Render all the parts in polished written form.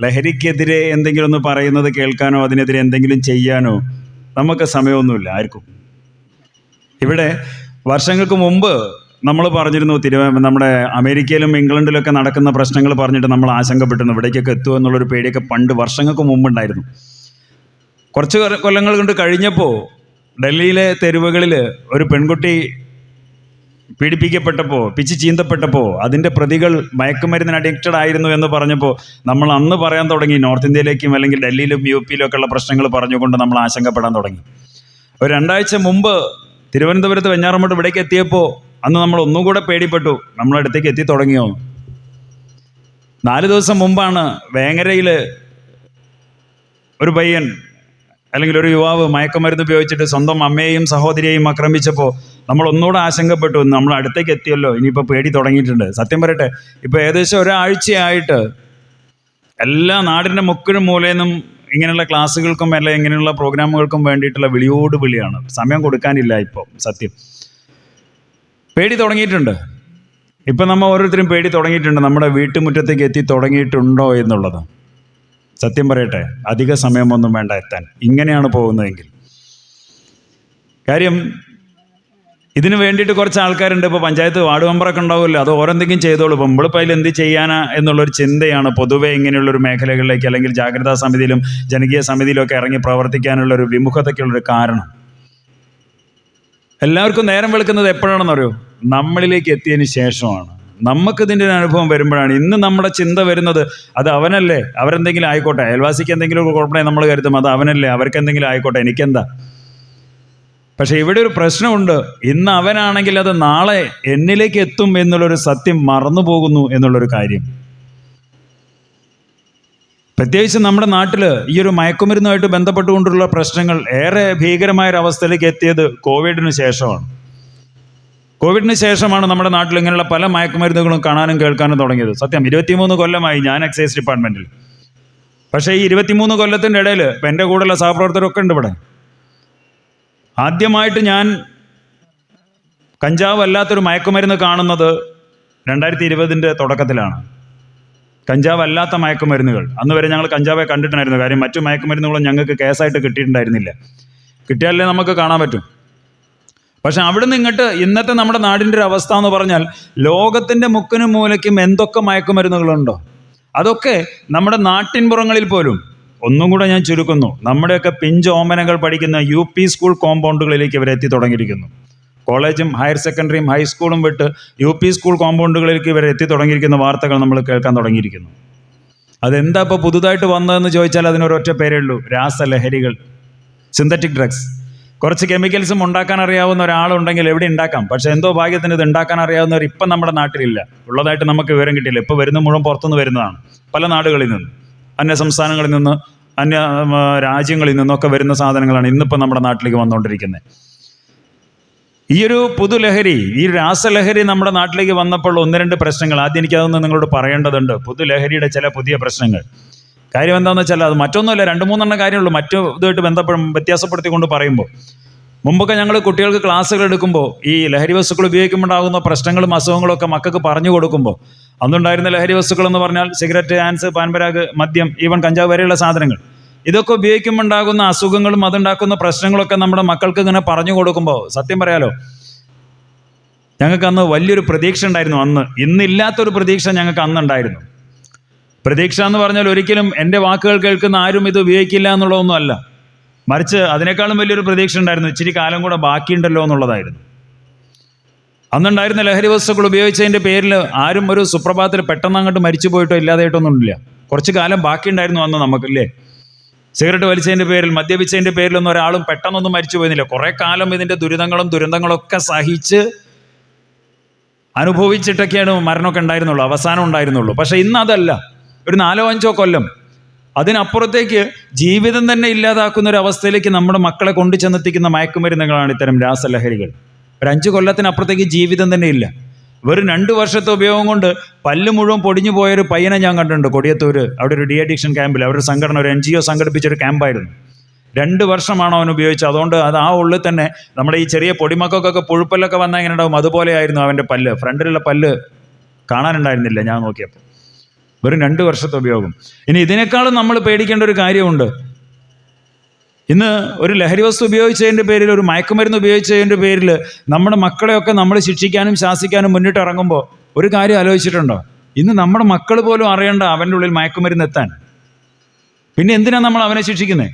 ലഹരിക്കെതിരെ എന്തെങ്കിലും ഒന്ന് പറയുന്നത് കേൾക്കാനോ അതിനെതിരെ എന്തെങ്കിലും ചെയ്യാനോ നമുക്ക് സമയമൊന്നുമില്ല ആർക്കും. ഇവിടെ വർഷങ്ങൾക്ക് മുമ്പ് നമ്മൾ പറഞ്ഞിരുന്നു, നമ്മുടെ അമേരിക്കയിലും ഇംഗ്ലണ്ടിലൊക്കെ നടക്കുന്ന പ്രശ്നങ്ങൾ പറഞ്ഞിട്ട് നമ്മൾ ആശങ്കപ്പെട്ടിരുന്നു, ഇവിടേക്കൊക്കെ എത്തുമോ എന്നുള്ളൊരു പേടിയൊക്കെ പണ്ട് വർഷങ്ങൾക്ക് മുമ്പുണ്ടായിരുന്നു. കുറച്ച് കൊല്ലങ്ങൾ കൊണ്ട് കഴിഞ്ഞപ്പോൾ ഡൽഹിയിലെ തെരുവുകളിൽ ഒരു പെൺകുട്ടി പീഡിപ്പിക്കപ്പെട്ടപ്പോൾ, പിച്ച് ചീന്തപ്പെട്ടപ്പോൾ അതിൻ്റെ പ്രതികൾ മയക്കുമരുന്നിന് അഡിക്റ്റഡ് ആയിരുന്നു എന്ന് പറഞ്ഞപ്പോൾ നമ്മൾ അന്ന് പറയാൻ തുടങ്ങി, നോർത്ത് ഇന്ത്യയിലേക്കും അല്ലെങ്കിൽ ഡൽഹിയിലും UP-യിലും ഒക്കെ ഉള്ള പ്രശ്നങ്ങൾ പറഞ്ഞുകൊണ്ട് നമ്മൾ ആശങ്കപ്പെടാൻ തുടങ്ങി. ഒരു 2 ആഴ്ച മുമ്പ് തിരുവനന്തപുരത്ത് വെഞ്ഞാറമ്മൂട് ഇവിടേക്ക് എത്തിയപ്പോൾ അന്ന് നമ്മൾ ഒന്നും കൂടെ പേടിപ്പെട്ടു, നമ്മളടുത്തേക്ക് എത്തി തുടങ്ങിയോ. 4 ദിവസം മുമ്പാണ് വേങ്ങരയിൽ ഒരു പയ്യൻ അല്ലെങ്കിൽ ഒരു യുവാവ് മയക്കുമരുന്ന് ഉപയോഗിച്ചിട്ട് സ്വന്തം അമ്മയെയും സഹോദരിയെയും ആക്രമിച്ചപ്പോൾ നമ്മൾ ഒന്നുകൂടെ ആശങ്കപ്പെട്ടു, നമ്മൾ അടുത്തേക്ക് എത്തിയല്ലോ, ഇനിയിപ്പോൾ പേടി തുടങ്ങിയിട്ടുണ്ട്. സത്യം പറയട്ടെ, ഇപ്പോൾ ഏകദേശം ഒരാഴ്ചയായിട്ട് എല്ലാ നാടിൻ്റെ മുക്കിനും മൂലയിലും ഇങ്ങനെയുള്ള ക്ലാസ്സുകൾക്കും അല്ലെങ്കിൽ ഇങ്ങനെയുള്ള പ്രോഗ്രാമുകൾക്കും വേണ്ടിയിട്ടുള്ള വിളിയോട് വിളിയാണ്. സമയം കൊടുക്കാനില്ല. ഇപ്പോൾ സത്യം പേടി തുടങ്ങിയിട്ടുണ്ട്. ഇപ്പം നമ്മൾ ഓരോരുത്തരും പേടി തുടങ്ങിയിട്ടുണ്ട്, നമ്മുടെ വീട്ടുമുറ്റത്തേക്ക് എത്തി തുടങ്ങിയിട്ടുണ്ടോ എന്നുള്ളത്. സത്യം പറയട്ടെ, അധിക സമയമൊന്നും വേണ്ട എത്താൻ, ഇങ്ങനെയാണ് പോകുന്നതെങ്കിൽ. കാര്യം ഇതിന് വേണ്ടിയിട്ട് കുറച്ച് ആൾക്കാരുണ്ട്. ഇപ്പോൾ പഞ്ചായത്ത് വാർഡ് മെമ്പറൊക്കെ ഉണ്ടാവുമല്ലോ, അത് ഓരോന്തെങ്കിലും ചെയ്തോളൂ. ഇപ്പോൾ നമ്മളിപ്പോൾ അതിൽ എന്ത് ചെയ്യാനാ എന്നുള്ളൊരു ചിന്തയാണ് പൊതുവെ ഇങ്ങനെയുള്ളൊരു മേഖലകളിലേക്ക് അല്ലെങ്കിൽ ജാഗ്രതാ സമിതിയിലും ജനകീയ സമിതിയിലും ഒക്കെ ഇറങ്ങി പ്രവർത്തിക്കാനുള്ളൊരു വിമുഖതയ്ക്കുള്ളൊരു കാരണം. എല്ലാവർക്കും നേരം വെളുക്കുന്നത് എപ്പോഴാണെന്നറിയോ? നമ്മളിലേക്ക് എത്തിയതിന് ശേഷമാണ്. നമുക്കിതിൻ്റെ ഒരു അനുഭവം വരുമ്പോഴാണ്. ഇന്ന് നമ്മുടെ ചിന്ത വരുന്നത് അത് അവനല്ലേ, അവരെന്തെങ്കിലും ആയിക്കോട്ടെ, അയൽവാസിക്ക് എന്തെങ്കിലും ഒരു കുഴപ്പമായി നമ്മൾ കരുതും, അത് അവനല്ലേ, അവർക്ക് എന്തെങ്കിലും ആയിക്കോട്ടെ, എനിക്കെന്താ. പക്ഷെ ഇവിടെ ഒരു പ്രശ്നമുണ്ട്. ഇന്ന് അവനാണെങ്കിൽ അത് നാളെ എന്നിലേക്ക് എത്തും എന്നുള്ളൊരു സത്യം മറന്നു പോകുന്നു എന്നുള്ളൊരു കാര്യം. പ്രത്യേകിച്ച് നമ്മുടെ നാട്ടിൽ ഈ ഒരു മയക്കുമരുന്നുമായിട്ട് ബന്ധപ്പെട്ടുകൊണ്ടുള്ള പ്രശ്നങ്ങൾ ഏറെ ഭീകരമായൊരവസ്ഥയിലേക്ക് എത്തിയത് കോവിഡിന് ശേഷമാണ്. കോവിഡിന് ശേഷമാണ് നമ്മുടെ നാട്ടിൽ ഇങ്ങനെയുള്ള പല മയക്കുമരുന്നുകളും കാണാനും കേൾക്കാനും തുടങ്ങിയത്. സത്യം 23 കൊല്ലമായി ഞാൻ എക്സൈസ് ഡിപ്പാർട്ട്മെൻറ്റിൽ. പക്ഷേ ഈ 23 കൊല്ലത്തിൻ്റെ ഇടയിൽ ഇപ്പം എൻ്റെ കൂടെയുള്ള സഹപ്രവർത്തകരൊക്കെ ഉണ്ട് ഇവിടെ. ആദ്യമായിട്ട് ഞാൻ കഞ്ചാവ് അല്ലാത്തൊരു മയക്കുമരുന്ന് കാണുന്നത് 2020 തുടക്കത്തിലാണ്. കഞ്ചാവ് അല്ലാത്ത മയക്കുമരുന്നുകൾ. അന്ന് വരെ ഞങ്ങൾ കഞ്ചാവെ കണ്ടിട്ടുണ്ടായിരുന്നു. കാര്യം മറ്റു മയക്കുമരുന്നുകളും ഞങ്ങൾക്ക് കേസായിട്ട് കിട്ടിയിട്ടുണ്ടായിരുന്നില്ല. കിട്ടിയാലേ നമുക്ക് കാണാൻ പറ്റും. പക്ഷെ അവിടുന്ന് ഇങ്ങോട്ട് ഇന്നത്തെ നമ്മുടെ നാടിൻ്റെ ഒരു അവസ്ഥ എന്ന് പറഞ്ഞാൽ ലോകത്തിൻ്റെ മുക്കിനും മൂലയ്ക്കും എന്തൊക്കെ മയക്കുമരുന്നുകളുണ്ടോ അതൊക്കെ നമ്മുടെ നാട്ടിൻപുറങ്ങളിൽ പോലും. ഒന്നും കൂടെ ഞാൻ ചുരുക്കുന്നു, നമ്മുടെയൊക്കെ പിഞ്ച് ഓമനകൾ പഠിക്കുന്ന UP സ്കൂൾ കോമ്പൗണ്ടുകളിലേക്ക് ഇവരെത്തി തുടങ്ങിയിരിക്കുന്നു. കോളേജും ഹയർ സെക്കൻഡറിയും ഹൈസ്കൂളും വിട്ട് UP സ്കൂൾ കോമ്പൗണ്ടുകളിലേക്ക് ഇവരെ എത്തി തുടങ്ങിയിരിക്കുന്ന വാർത്തകൾ നമ്മൾ കേൾക്കാൻ തുടങ്ങിയിരിക്കുന്നു. അതെന്താ ഇപ്പോൾ പുതുതായിട്ട് വന്നതെന്ന് ചോദിച്ചാൽ അതിനൊരൊറ്റ പേരേ ഉള്ളൂ, രാസലഹരികൾ, സിന്തറ്റിക് ഡ്രഗ്സ്. കുറച്ച് കെമിക്കൽസും ഉണ്ടാക്കാൻ അറിയാവുന്ന ഒരാളുണ്ടെങ്കിൽ എവിടെ ഉണ്ടാക്കാം. പക്ഷെ എന്തോ ഭാഗ്യത്തിന് ഇത് ഉണ്ടാക്കാൻ അറിയാവുന്നവർ ഇപ്പം നമ്മുടെ നാട്ടിലില്ല. ഉള്ളതായിട്ട് നമുക്ക് വിവരം കിട്ടിയില്ല. ഇപ്പോൾ വരുന്ന മുഴുവൻ പുറത്തുനിന്ന് വരുന്നതാണ്, പല നാടുകളിൽ നിന്ന്, അന്യ സംസ്ഥാനങ്ങളിൽ നിന്ന്, അന്യ രാജ്യങ്ങളിൽ നിന്നൊക്കെ വരുന്ന സാധനങ്ങളാണ് ഇന്നിപ്പോൾ നമ്മുടെ നാട്ടിലേക്ക് വന്നുകൊണ്ടിരിക്കുന്നത്. ഈ ഒരു പുതുലഹരി, ഈ രാസലഹരി നമ്മുടെ നാട്ടിലേക്ക് വന്നപ്പോൾ 1-2 പ്രശ്നങ്ങൾ. ആദ്യം എനിക്കതൊന്ന് നിങ്ങളോട് പറയേണ്ടതുണ്ട്, പുതുലഹരിയുടെ ചില പുതിയ പ്രശ്നങ്ങൾ. കാര്യം എന്താണെന്ന് വെച്ചാൽ അത് മറ്റൊന്നുമല്ല, 2-3 കാര്യമുള്ളൂ. മറ്റു ഇതുമായിട്ട് വ്യത്യാസപ്പെടുത്തിക്കൊണ്ട് പറയുമ്പോൾ, മുമ്പൊക്കെ ഞങ്ങൾ കുട്ടികൾക്ക് ക്ലാസ്സുകൾ എടുക്കുമ്പോൾ ഈ ലഹരി വസ്തുക്കൾ ഉപയോഗിക്കുമ്പോണ്ടാകുന്ന പ്രശ്നങ്ങളും അസുഖങ്ങളും ഒക്കെ മക്കൾക്ക് പറഞ്ഞു കൊടുക്കുമ്പോൾ അന്നുണ്ടായിരുന്ന ലഹരി വസ്തുക്കൾ എന്ന് പറഞ്ഞാൽ സിഗരറ്റ്, ആൻസ്, പാൻപരാഗ്, മദ്യം, ഈവൻ കഞ്ചാവ് വരെയുള്ള സാധനങ്ങൾ, ഇതൊക്കെ ഉപയോഗിക്കുമ്പോണ്ടാകുന്ന അസുഖങ്ങളും അതുണ്ടാക്കുന്ന പ്രശ്നങ്ങളൊക്കെ നമ്മുടെ മക്കൾക്ക് ഇങ്ങനെ പറഞ്ഞു കൊടുക്കുമ്പോൾ സത്യം പറയാലോ, ഞങ്ങൾക്ക് അന്ന് വലിയൊരു പ്രതീക്ഷ ഉണ്ടായിരുന്നു. അന്ന് ഇന്നില്ലാത്തൊരു പ്രതീക്ഷ ഞങ്ങൾക്ക് അന്നുണ്ടായിരുന്നു. പ്രതീക്ഷ എന്ന് പറഞ്ഞാൽ ഒരിക്കലും എൻ്റെ വാക്കുകൾ കേൾക്കുന്ന ആരും ഇത് ഉപയോഗിക്കില്ല എന്നുള്ളതൊന്നും അല്ല, മറിച്ച് അതിനേക്കാളും വലിയൊരു പ്രതീക്ഷ ഉണ്ടായിരുന്നു, ഇച്ചിരി കാലം കൂടെ ബാക്കിയുണ്ടല്ലോ എന്നുള്ളതായിരുന്നു. അന്നുണ്ടായിരുന്ന ലഹരി വസ്തുക്കൾ ഉപയോഗിച്ചതിൻ്റെ പേരിൽ ആരും ഒരു സുപ്രഭാതത്തിൽ പെട്ടെന്ന് അങ്ങോട്ട് മരിച്ചു പോയിട്ടോ ഇല്ലാതായിട്ടൊന്നുമില്ല. കുറച്ച് കാലം ബാക്കിയുണ്ടായിരുന്നു അന്ന് നമുക്കില്ലേ. സിഗരറ്റ് വലിച്ചതിൻ്റെ പേരിൽ, മദ്യപിച്ചതിൻ്റെ പേരിലൊന്നും ഒരാളും പെട്ടെന്നൊന്നും മരിച്ചു പോയിരുന്നില്ല. കുറേ കാലം ഇതിൻ്റെ ദുരിതങ്ങളൊക്കെ സഹിച്ച് അനുഭവിച്ചിട്ടൊക്കെയാണ് മരണമൊക്കെ ഉണ്ടായിരുന്നുള്ളൂ, അവസാനം ഉണ്ടായിരുന്നുള്ളൂ. പക്ഷേ ഇന്ന് അതല്ല. ഒരു 4-5 കൊല്ലം അതിനപ്പുറത്തേക്ക് ജീവിതം തന്നെ ഇല്ലാതാക്കുന്ന ഒരു അവസ്ഥയിലേക്ക് നമ്മുടെ മക്കളെ കൊണ്ടു ചെന്നെത്തിക്കുന്ന മയക്കുമരുന്നുകളാണ് ഇത്തരം രാസലഹരികൾ. ഒരു 5 കൊല്ലത്തിനപ്പുറത്തേക്ക് ജീവിതം തന്നെ ഇല്ല. വെറും 2 വർഷത്തെ ഉപയോഗം കൊണ്ട് പല്ല് മുഴുവൻ പൊടിഞ്ഞു പോയൊരു പയ്യനെ ഞാൻ കണ്ടിട്ടുണ്ട് കൊടിയത്തൂർ. അവിടെ ഒരു ഡി അഡിക്ഷൻ ക്യാമ്പിൽ അവരുടെ സംഘടന, ഒരു NGO സംഘടിപ്പിച്ചൊരു ക്യാമ്പായിരുന്നു. 2 വർഷമാണ് അവൻ ഉപയോഗിച്ചത്. അതുകൊണ്ട് അത് ആ ഉള്ളിൽ തന്നെ നമ്മുടെ ഈ ചെറിയ പൊടിമക്കൊക്കെ പുഴുപ്പല്ലൊക്കെ വന്നാൽ എങ്ങനെ ഉണ്ടാവും അതുപോലെയായിരുന്നു അവൻ്റെ പല്ല്. ഫ്രണ്ടിലുള്ള പല്ല് കാണാനുണ്ടായിരുന്നില്ല ഞാൻ നോക്കിയപ്പോൾ. വെറും 2 വർഷത്തെ ഉപയോഗം. ഇനി ഇതിനേക്കാളും നമ്മൾ പേടിക്കേണ്ട ഒരു കാര്യമുണ്ട്. ഇന്ന് ഒരു ലഹരി വസ്തു ഉപയോഗിച്ചതിൻ്റെ പേരിൽ, ഒരു മയക്കുമരുന്ന് ഉപയോഗിച്ചതിൻ്റെ പേരിൽ നമ്മുടെ മക്കളെയൊക്കെ നമ്മൾ ശിക്ഷിക്കാനും ശാസിക്കാനും മുന്നിട്ട് ഇറങ്ങുമ്പോൾ ഒരു കാര്യം ആലോചിച്ചിട്ടുണ്ടോ? ഇന്ന് നമ്മുടെ മക്കൾ പോലും അറിയണ്ട അവൻ്റെ ഉള്ളിൽ മയക്കുമരുന്ന് എത്താൻ. പിന്നെ എന്തിനാണ് നമ്മൾ അവനെ ശിക്ഷിക്കുന്നത്?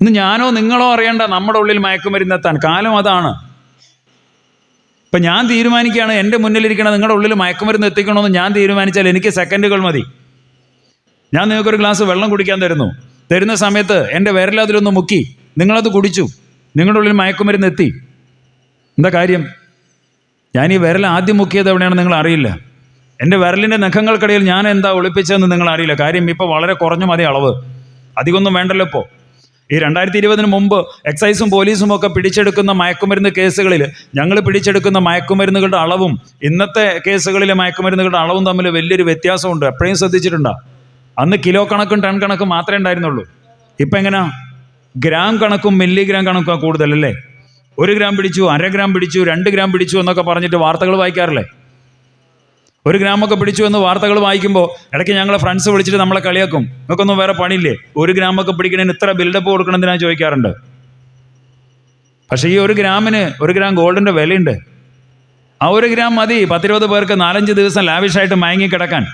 ഇന്ന് ഞാനോ നിങ്ങളോ അറിയണ്ട നമ്മുടെ ഉള്ളിൽ മയക്കുമരുന്ന് എത്താൻ. കാലം അതാണ്. ഇപ്പം ഞാൻ തീരുമാനിക്കുകയാണ്, എൻ്റെ മുന്നിലിരിക്കണം നിങ്ങളുടെ ഉള്ളിൽ മയക്കുമരുന്ന് എത്തിക്കണമെന്ന് ഞാൻ തീരുമാനിച്ചാൽ എനിക്ക് സെക്കൻഡുകൾ മതി. ഞാൻ നിങ്ങൾക്കൊരു ഗ്ലാസ് വെള്ളം കുടിക്കാൻ തരുന്ന സമയത്ത് എൻ്റെ വിരലതിലൊന്ന് മുക്കി, നിങ്ങളത് കുടിച്ചു, നിങ്ങളുടെ ഉള്ളിൽ മയക്കുമരുന്ന് എത്തി. എന്താ കാര്യം? ഞാൻ ഈ വിരൽ ആദ്യം മുക്കിയത് എവിടെയാണെന്ന് നിങ്ങൾ അറിയില്ല. എൻ്റെ വിരലിൻ്റെ നഖങ്ങൾക്കിടയിൽ ഞാൻ എന്താ ഒളിപ്പിച്ചതെന്ന് നിങ്ങൾ അറിയില്ല. കാര്യം ഇപ്പോൾ വളരെ കുറഞ്ഞ മതി അളവ്, അധികമൊന്നും വേണ്ടല്ലോ. ഇപ്പോൾ ഈ 2020 മുമ്പ് എക്സൈസും പോലീസും ഒക്കെ പിടിച്ചെടുക്കുന്ന മയക്കുമരുന്ന് കേസുകളിൽ ഞങ്ങൾ പിടിച്ചെടുക്കുന്ന മയക്കുമരുന്നുകളുടെ അളവും ഇന്നത്തെ കേസുകളിലെ മയക്കുമരുന്നുകളുടെ അളവും തമ്മിൽ വലിയൊരു വ്യത്യാസമുണ്ട്. എപ്പോഴും ശ്രദ്ധിച്ചിട്ടുണ്ടോ? അന്ന് കിലോ കണക്കും ടൺ കണക്കും മാത്രമേ ഉണ്ടായിരുന്നുള്ളൂ. ഇപ്പം എങ്ങനെയാ? ഗ്രാം കണക്കും മില്ലിഗ്രാം കണക്കും കൂടുതലല്ലേ? 1 ഗ്രാം പിടിച്ചു, 1/2 ഗ്രാം പിടിച്ചു, 2 ഗ്രാം പിടിച്ചു എന്നൊക്കെ പറഞ്ഞിട്ട് വാർത്തകൾ വായിക്കാറില്ലേ? 1 ഗ്രാമൊക്കെ പിടിച്ചു എന്ന് വാർത്തകൾ വായിക്കുമ്പോൾ ഇടയ്ക്ക് ഞങ്ങളെ ഫ്രണ്ട്സ് വിളിച്ചിട്ട് നമ്മളെ കളിയാക്കും, നിങ്ങൾക്കൊന്നും വേറെ പണിയില്ലേ, 1 ഗ്രാമൊക്കെ പിടിക്കണതിന് ഇത്ര ബിൽഡപ്പ് കൊടുക്കണമെന്ന് ഞാൻ ചോദിക്കാറുണ്ട്. പക്ഷേ ഈ 1 ഗ്രാമിന് 1 ഗ്രാം ഗോൾഡിൻ്റെ വിലയുണ്ട്. ആ 1 ഗ്രാം മതി 10-20 പേർക്ക് 4-5 ദിവസം ലാവിഷായിട്ട് മയങ്ങി കിടക്കാൻ.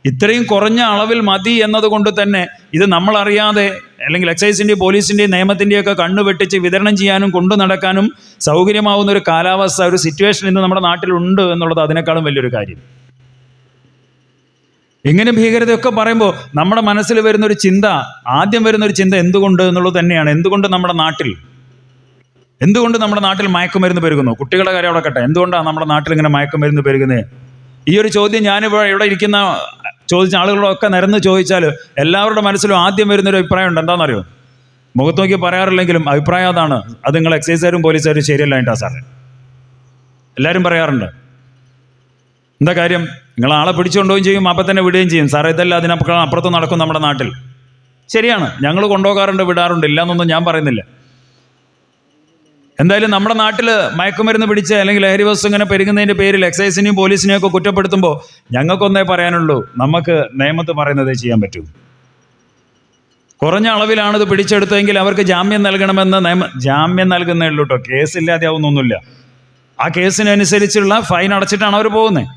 ഇത്രയും കുറഞ്ഞ അളവിൽ മതി എന്നതുകൊണ്ട് തന്നെ ഇത് നമ്മളറിയാതെ, അല്ലെങ്കിൽ എക്സൈസിൻ്റെയും പോലീസിൻ്റെയും നിയമത്തിൻ്റെയൊക്കെ കണ്ണു വെട്ടിച്ച് വിതരണം ചെയ്യാനും കൊണ്ടു നടക്കാനും സൗകര്യമാവുന്ന ഒരു കാലാവസ്ഥ, ഒരു സിറ്റുവേഷൻ ഇന്ന് നമ്മുടെ നാട്ടിലുണ്ട് എന്നുള്ളത് അതിനേക്കാളും വലിയൊരു കാര്യം. ഇങ്ങനെ ഭീകരതയൊക്കെ പറയുമ്പോൾ നമ്മുടെ മനസ്സിൽ വരുന്നൊരു ചിന്ത, ആദ്യം വരുന്നൊരു ചിന്ത എന്തുകൊണ്ട് എന്നുള്ളത് തന്നെയാണ്. എന്തുകൊണ്ട് നമ്മുടെ നാട്ടിൽ മയക്കുമരുന്ന് പെരുകുന്നു? കുട്ടികളുടെ കാര്യം അവിടെ കട്ടെ, എന്തുകൊണ്ടാണ് നമ്മുടെ നാട്ടിൽ ഇങ്ങനെ മയക്കുമരുന്ന് പെരുകുന്നത്? ഈ ഒരു ചോദ്യം ഇവിടെ ഇരിക്കുന്ന ചോദിച്ച ആളുകളൊക്കെ നിരന്ന് ചോദിച്ചാൽ എല്ലാവരുടെ മനസ്സിലും ആദ്യം വരുന്നൊരു അഭിപ്രായം ഉണ്ട്. എന്താണെന്നറിയോ? മുഖത്ത് നോക്കി പറയാറില്ലെങ്കിലും അഭിപ്രായം അതാണ്, അത് നിങ്ങൾ എക്സൈസുകാരും പോലീസുകാരും ശരിയല്ലായിട്ടാ സാറേ. എല്ലാവരും പറയാറുണ്ട്. എന്താ കാര്യം? നിങ്ങൾ ആളെ പിടിച്ചുകൊണ്ടുപോവുകയും ചെയ്യും, അപ്പം തന്നെ വിടുകയും ചെയ്യും. സാറേ ഇതെല്ലാം അതിനപ്പുറത്ത് നടക്കും നമ്മുടെ നാട്ടിൽ. ശരിയാണ്, ഞങ്ങൾ കൊണ്ടുപോകാറുണ്ട്, വിടാറുണ്ട്, ഇല്ലയെന്നൊന്നും ഞാൻ പറയുന്നില്ല. എന്തായാലും നമ്മുടെ നാട്ടിൽ മയക്കുമരുന്ന് പിടിച്ച് അല്ലെങ്കിൽ ലഹരി വസ്തു ഇങ്ങനെ പെരുകുന്നതിൻ്റെ പേരിൽ എക്സൈസിനെയും പോലീസിനെയും ഒക്കെ കുറ്റപ്പെടുത്തുമ്പോൾ ഞങ്ങൾക്കൊന്നേ പറയാനുള്ളൂ, നമുക്ക് നിയമത്ത് പറയുന്നതേ ചെയ്യാൻ പറ്റൂ. കുറഞ്ഞ അളവിലാണിത് പിടിച്ചെടുത്തതെങ്കിൽ അവർക്ക് ജാമ്യം നൽകണമെന്ന് ജാമ്യം നൽകുന്നേ ഉള്ളൂ കേട്ടോ, കേസില്ലാതെ ആവുന്നൊന്നുമില്ല. ആ കേസിനനുസരിച്ചുള്ള ഫൈൻ അടച്ചിട്ടാണ് അവർ പോകുന്നത്.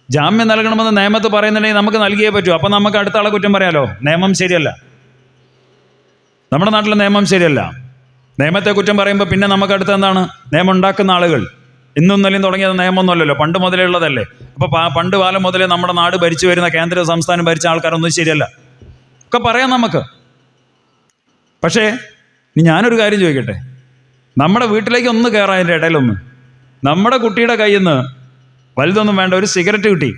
ജാമ്യം നൽകണമെന്ന് നിയമത്ത് പറയുന്നുണ്ടെങ്കിൽ നമുക്ക് നൽകിയേ പറ്റൂ. അപ്പം നമുക്ക് അടുത്ത ആളെ കുറ്റം പറയാലോ, നിയമം ശരിയല്ല, നമ്മുടെ നാട്ടിലെ നിയമം ശരിയല്ല. നിയമത്തെ കുറ്റം പറയുമ്പോൾ പിന്നെ നമുക്ക് അടുത്ത് എന്താണ്? നിയമം ഉണ്ടാക്കുന്ന ആളുകൾ. ഇന്നും ഇന്നലെയും തുടങ്ങിയത് നിയമമൊന്നുമല്ലല്ലോ, പണ്ട് മുതലേ ഉള്ളതല്ലേ. അപ്പോൾ പണ്ട് കാലം മുതലേ നമ്മുടെ നാട് ഭരിച്ചു വരുന്ന കേന്ദ്ര സംസ്ഥാനം ഭരിച്ച ആൾക്കാരൊന്നും ശരിയല്ല ഒക്കെ പറയാം നമുക്ക്. പക്ഷേ ഇനി ഞാനൊരു കാര്യം ചോദിക്കട്ടെ, നമ്മുടെ വീട്ടിലേക്ക് ഒന്ന് കയറാം, അതിൻ്റെ ഇടയിലൊന്ന് നമ്മുടെ കുട്ടിയുടെ കയ്യിൽ നിന്ന് വലുതൊന്നും വേണ്ട ഒരു സിഗരറ്റ് കിട്ടി,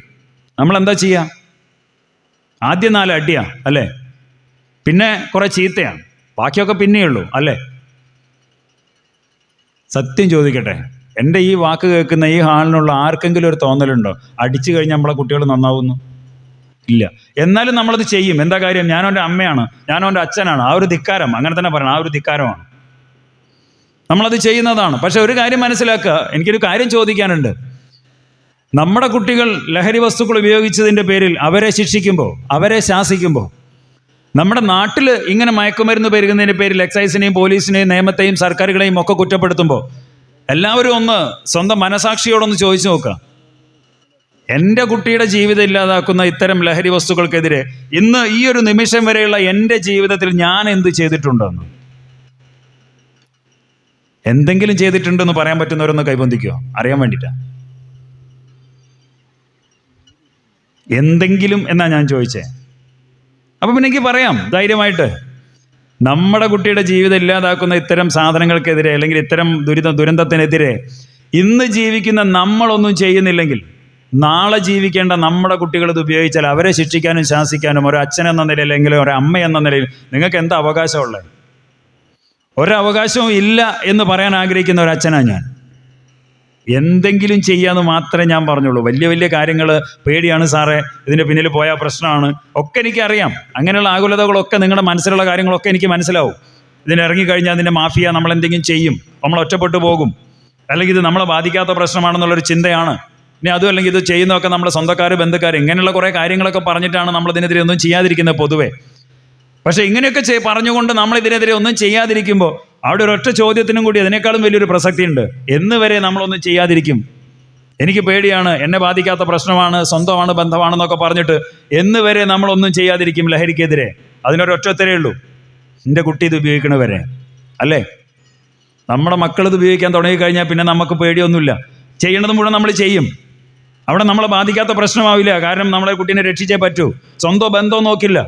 നമ്മളെന്താ ചെയ്യുക? ആദ്യം 4 അടിയാണ് അല്ലേ, പിന്നെ കുറേ ചീത്തയാണ്, ബാക്കിയൊക്കെ പിന്നെയുള്ളൂ അല്ലേ? സത്യം ചോദിക്കട്ടെ, എൻ്റെ ഈ വാക്ക് കേൾക്കുന്ന ഈ ഹാളിനുള്ള ആർക്കെങ്കിലും ഒരു തോന്നലുണ്ടോ അടിച്ചു കഴിഞ്ഞാൽ നമ്മളെ കുട്ടികൾ നന്നാവുന്നു? ഇല്ല. എന്നാലും നമ്മളത് ചെയ്യും. എന്താ കാര്യം? ഞാനോ എൻ്റെ അമ്മയാണ്, ഞാനോ എൻ്റെ അച്ഛനാണ്. ആ ഒരു ധിക്കാരം, അങ്ങനെ തന്നെ പറയണം, ആ ഒരു ധിക്കാരമാണ്. നമ്മളത് ചെയ്യുന്നതാണ്. പക്ഷെ ഒരു കാര്യം മനസ്സിലാക്കുക, എനിക്കൊരു കാര്യം ചോദിക്കാനുണ്ട്. നമ്മുടെ കുട്ടികൾ ലഹരി വസ്തുക്കൾ ഉപയോഗിച്ചതിൻ്റെ പേരിൽ അവരെ ശിക്ഷിക്കുമ്പോൾ, അവരെ ശാസിക്കുമ്പോൾ, നമ്മുടെ നാട്ടിൽ ഇങ്ങനെ മയക്കുമരുന്ന് പെരുകുന്നതിൻ്റെ പേരിൽ എക്സൈസിനെയും പോലീസിനെയും നിയമത്തെയും സർക്കാരുകളെയും ഒക്കെ കുറ്റപ്പെടുത്തുമ്പോൾ എല്ലാവരും ഒന്ന് സ്വന്തം മനസാക്ഷിയോടൊന്ന് ചോദിച്ചു നോക്കുക, എൻ്റെ കുട്ടിയുടെ ജീവിതം ഇല്ലാതാക്കുന്ന ഇത്തരം ലഹരി വസ്തുക്കൾക്കെതിരെ ഇന്ന് ഈ ഒരു നിമിഷം വരെയുള്ള എൻ്റെ ജീവിതത്തിൽ ഞാൻ എന്ത് ചെയ്തിട്ടുണ്ടെന്ന്. എന്തെങ്കിലും ചെയ്തിട്ടുണ്ടെന്ന് പറയാൻ പറ്റുന്നവരൊന്ന് കൈബന്ധിക്കുമോ? അറിയാൻ വേണ്ടിയിട്ടാണ്. എന്തെങ്കിലും എന്നാ ഞാൻ ചോദിച്ചേ. അപ്പം പിന്നെ എനിക്ക് പറയാം ധൈര്യമായിട്ട്, നമ്മുടെ കുട്ടിയുടെ ജീവിതം ഇല്ലാതാക്കുന്ന ഇത്തരം സാധനങ്ങൾക്കെതിരെ അല്ലെങ്കിൽ ഇത്തരം ദുരന്തത്തിനെതിരെ ഇന്ന് ജീവിക്കുന്ന നമ്മളൊന്നും ചെയ്യുന്നില്ലെങ്കിൽ നാളെ ജീവിക്കേണ്ട നമ്മുടെ കുട്ടികൾ ഇത് ഉപയോഗിച്ചാൽ അവരെ ശിക്ഷിക്കാനും ശാസിക്കാനും ഒരു അച്ഛൻ എന്ന നിലയിൽ അല്ലെങ്കിൽ ഒരു അമ്മ എന്ന നിലയിൽ നിങ്ങൾക്ക് എന്താ അവകാശമുള്ളത്? ഒരവകാശവും ഇല്ല എന്ന് പറയാൻ ആഗ്രഹിക്കുന്ന ഒരു അച്ഛനാണ് ഞാൻ. എന്തെങ്കിലും ചെയ്യാമെന്ന് മാത്രമേ ഞാൻ പറഞ്ഞുള്ളൂ. വലിയ വലിയ കാര്യങ്ങൾ പേടിയാണ് സാറേ, ഇതിൻ്റെ പിന്നിൽ പോയാൽ പ്രശ്നമാണ് ഒക്കെ എനിക്കറിയാം. അങ്ങനെയുള്ള ആകുലതകളൊക്കെ നിങ്ങളുടെ മനസ്സിലുള്ള കാര്യങ്ങളൊക്കെ എനിക്ക് മനസ്സിലാവും. ഇതിനിറങ്ങിക്കഴിഞ്ഞാൽ അതിൻ്റെ മാഫിയ നമ്മളെന്തെങ്കിലും ചെയ്യും, നമ്മൾ ഒറ്റപ്പെട്ടു പോകും, അല്ലെങ്കിൽ ഇത് നമ്മളെ ബാധിക്കാത്ത പ്രശ്നമാണെന്നുള്ളൊരു ചിന്തയാണ് ഇനി അതും അല്ലെങ്കിൽ ഇത് ചെയ്യുന്നതൊക്കെ നമ്മുടെ സ്വന്തക്കാർ, ബന്ധുക്കാർ, ഇങ്ങനെയുള്ള കുറേ കാര്യങ്ങളൊക്കെ പറഞ്ഞിട്ടാണ് നമ്മളിതിനെതിരെ ഒന്നും ചെയ്യാതിരിക്കുന്നത് പൊതുവേ. പക്ഷേ ഇങ്ങനെയൊക്കെ പറഞ്ഞുകൊണ്ട് നമ്മളിതിനെതിരെ ഒന്നും ചെയ്യാതിരിക്കുമ്പോൾ അവിടെ ഒരൊറ്റ ചോദ്യത്തിനും കൂടി അതിനേക്കാളും വലിയൊരു പ്രസക്തിയുണ്ട്. എന്ന് വരെ നമ്മളൊന്നും ചെയ്യാതിരിക്കും? എനിക്ക് പേടിയാണ്, എന്നെ ബാധിക്കാത്ത പ്രശ്നമാണ്, സ്വന്തമാണ്, ബന്ധമാണെന്നൊക്കെ പറഞ്ഞിട്ട് എന്ന് വരെ നമ്മളൊന്നും ചെയ്യാതിരിക്കും ലഹരിക്കെതിരെ? അതിനൊരൊറ്റ ഉത്തരവേ ഉള്ളൂ, എൻ്റെ കുട്ടി ഇത് ഉപയോഗിക്കണവരെ. അല്ലേ? നമ്മുടെ മക്കളിത് ഉപയോഗിക്കാൻ തുടങ്ങിക്കഴിഞ്ഞാൽ പിന്നെ നമുക്ക് പേടിയൊന്നുമില്ല. ചെയ്യണത് മുഴുവൻ നമ്മൾ ചെയ്യും. അവിടെ നമ്മളെ ബാധിക്കാത്ത പ്രശ്നമാവില്ല. കാരണം നമ്മളെ കുട്ടീനെ രക്ഷിച്ചേ പറ്റൂ. സ്വന്തം ബന്ധവും നോക്കില്ല.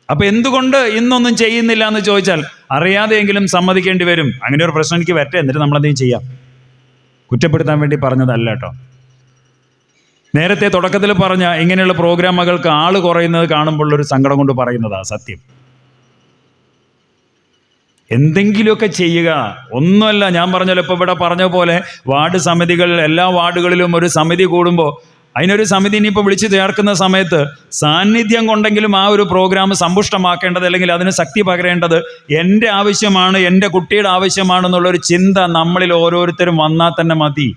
അപ്പം എന്തുകൊണ്ട് ഇന്നൊന്നും ചെയ്യുന്നില്ല എന്ന് ചോദിച്ചാൽ അറിയാതെയെങ്കിലും സമ്മതിക്കേണ്ടി വരും. അങ്ങനെ ഒരു പ്രശ്നം എനിക്ക് വരട്ടെ, എന്നിട്ട് നമ്മളെന്തെങ്കിലും ചെയ്യാം. കുറ്റപ്പെടുത്താൻ വേണ്ടി പറഞ്ഞതല്ല കേട്ടോ. നേരത്തെ തുടക്കത്തിൽ പറഞ്ഞ ഇങ്ങനെയുള്ള പ്രോഗ്രാമുകൾക്ക് ആൾ കുറയുന്നത് കാണുമ്പോഴൊരു സങ്കടം കൊണ്ട് പറയുന്നതാണ് സത്യം. എന്തെങ്കിലുമൊക്കെ ചെയ്യുക. ഒന്നുമല്ല, ഞാൻ പറഞ്ഞല്ലോ, ഇപ്പോൾ ഇവിടെ പറഞ്ഞ പോലെ വാർഡ് സമിതികൾ, എല്ലാ വാർഡുകളിലും ഒരു സമിതി കൂടുമ്പോൾ അതിനൊരു സമിതി ഇനിയിപ്പോൾ വിളിച്ചു ചേർക്കുന്ന സമയത്ത് സാന്നിധ്യം കൊണ്ടെങ്കിലും ആ ഒരു പ്രോഗ്രാം സമ്പുഷ്ടമാക്കേണ്ടത്, അല്ലെങ്കിൽ അതിന് ശക്തി പകരേണ്ടത് എൻ്റെ ആവശ്യമാണ്, എൻ്റെ കുട്ടിയുടെ ആവശ്യമാണെന്നുള്ളൊരു ചിന്ത നമ്മളിൽ ഓരോരുത്തരും വന്നാൽ തന്നെ മതി.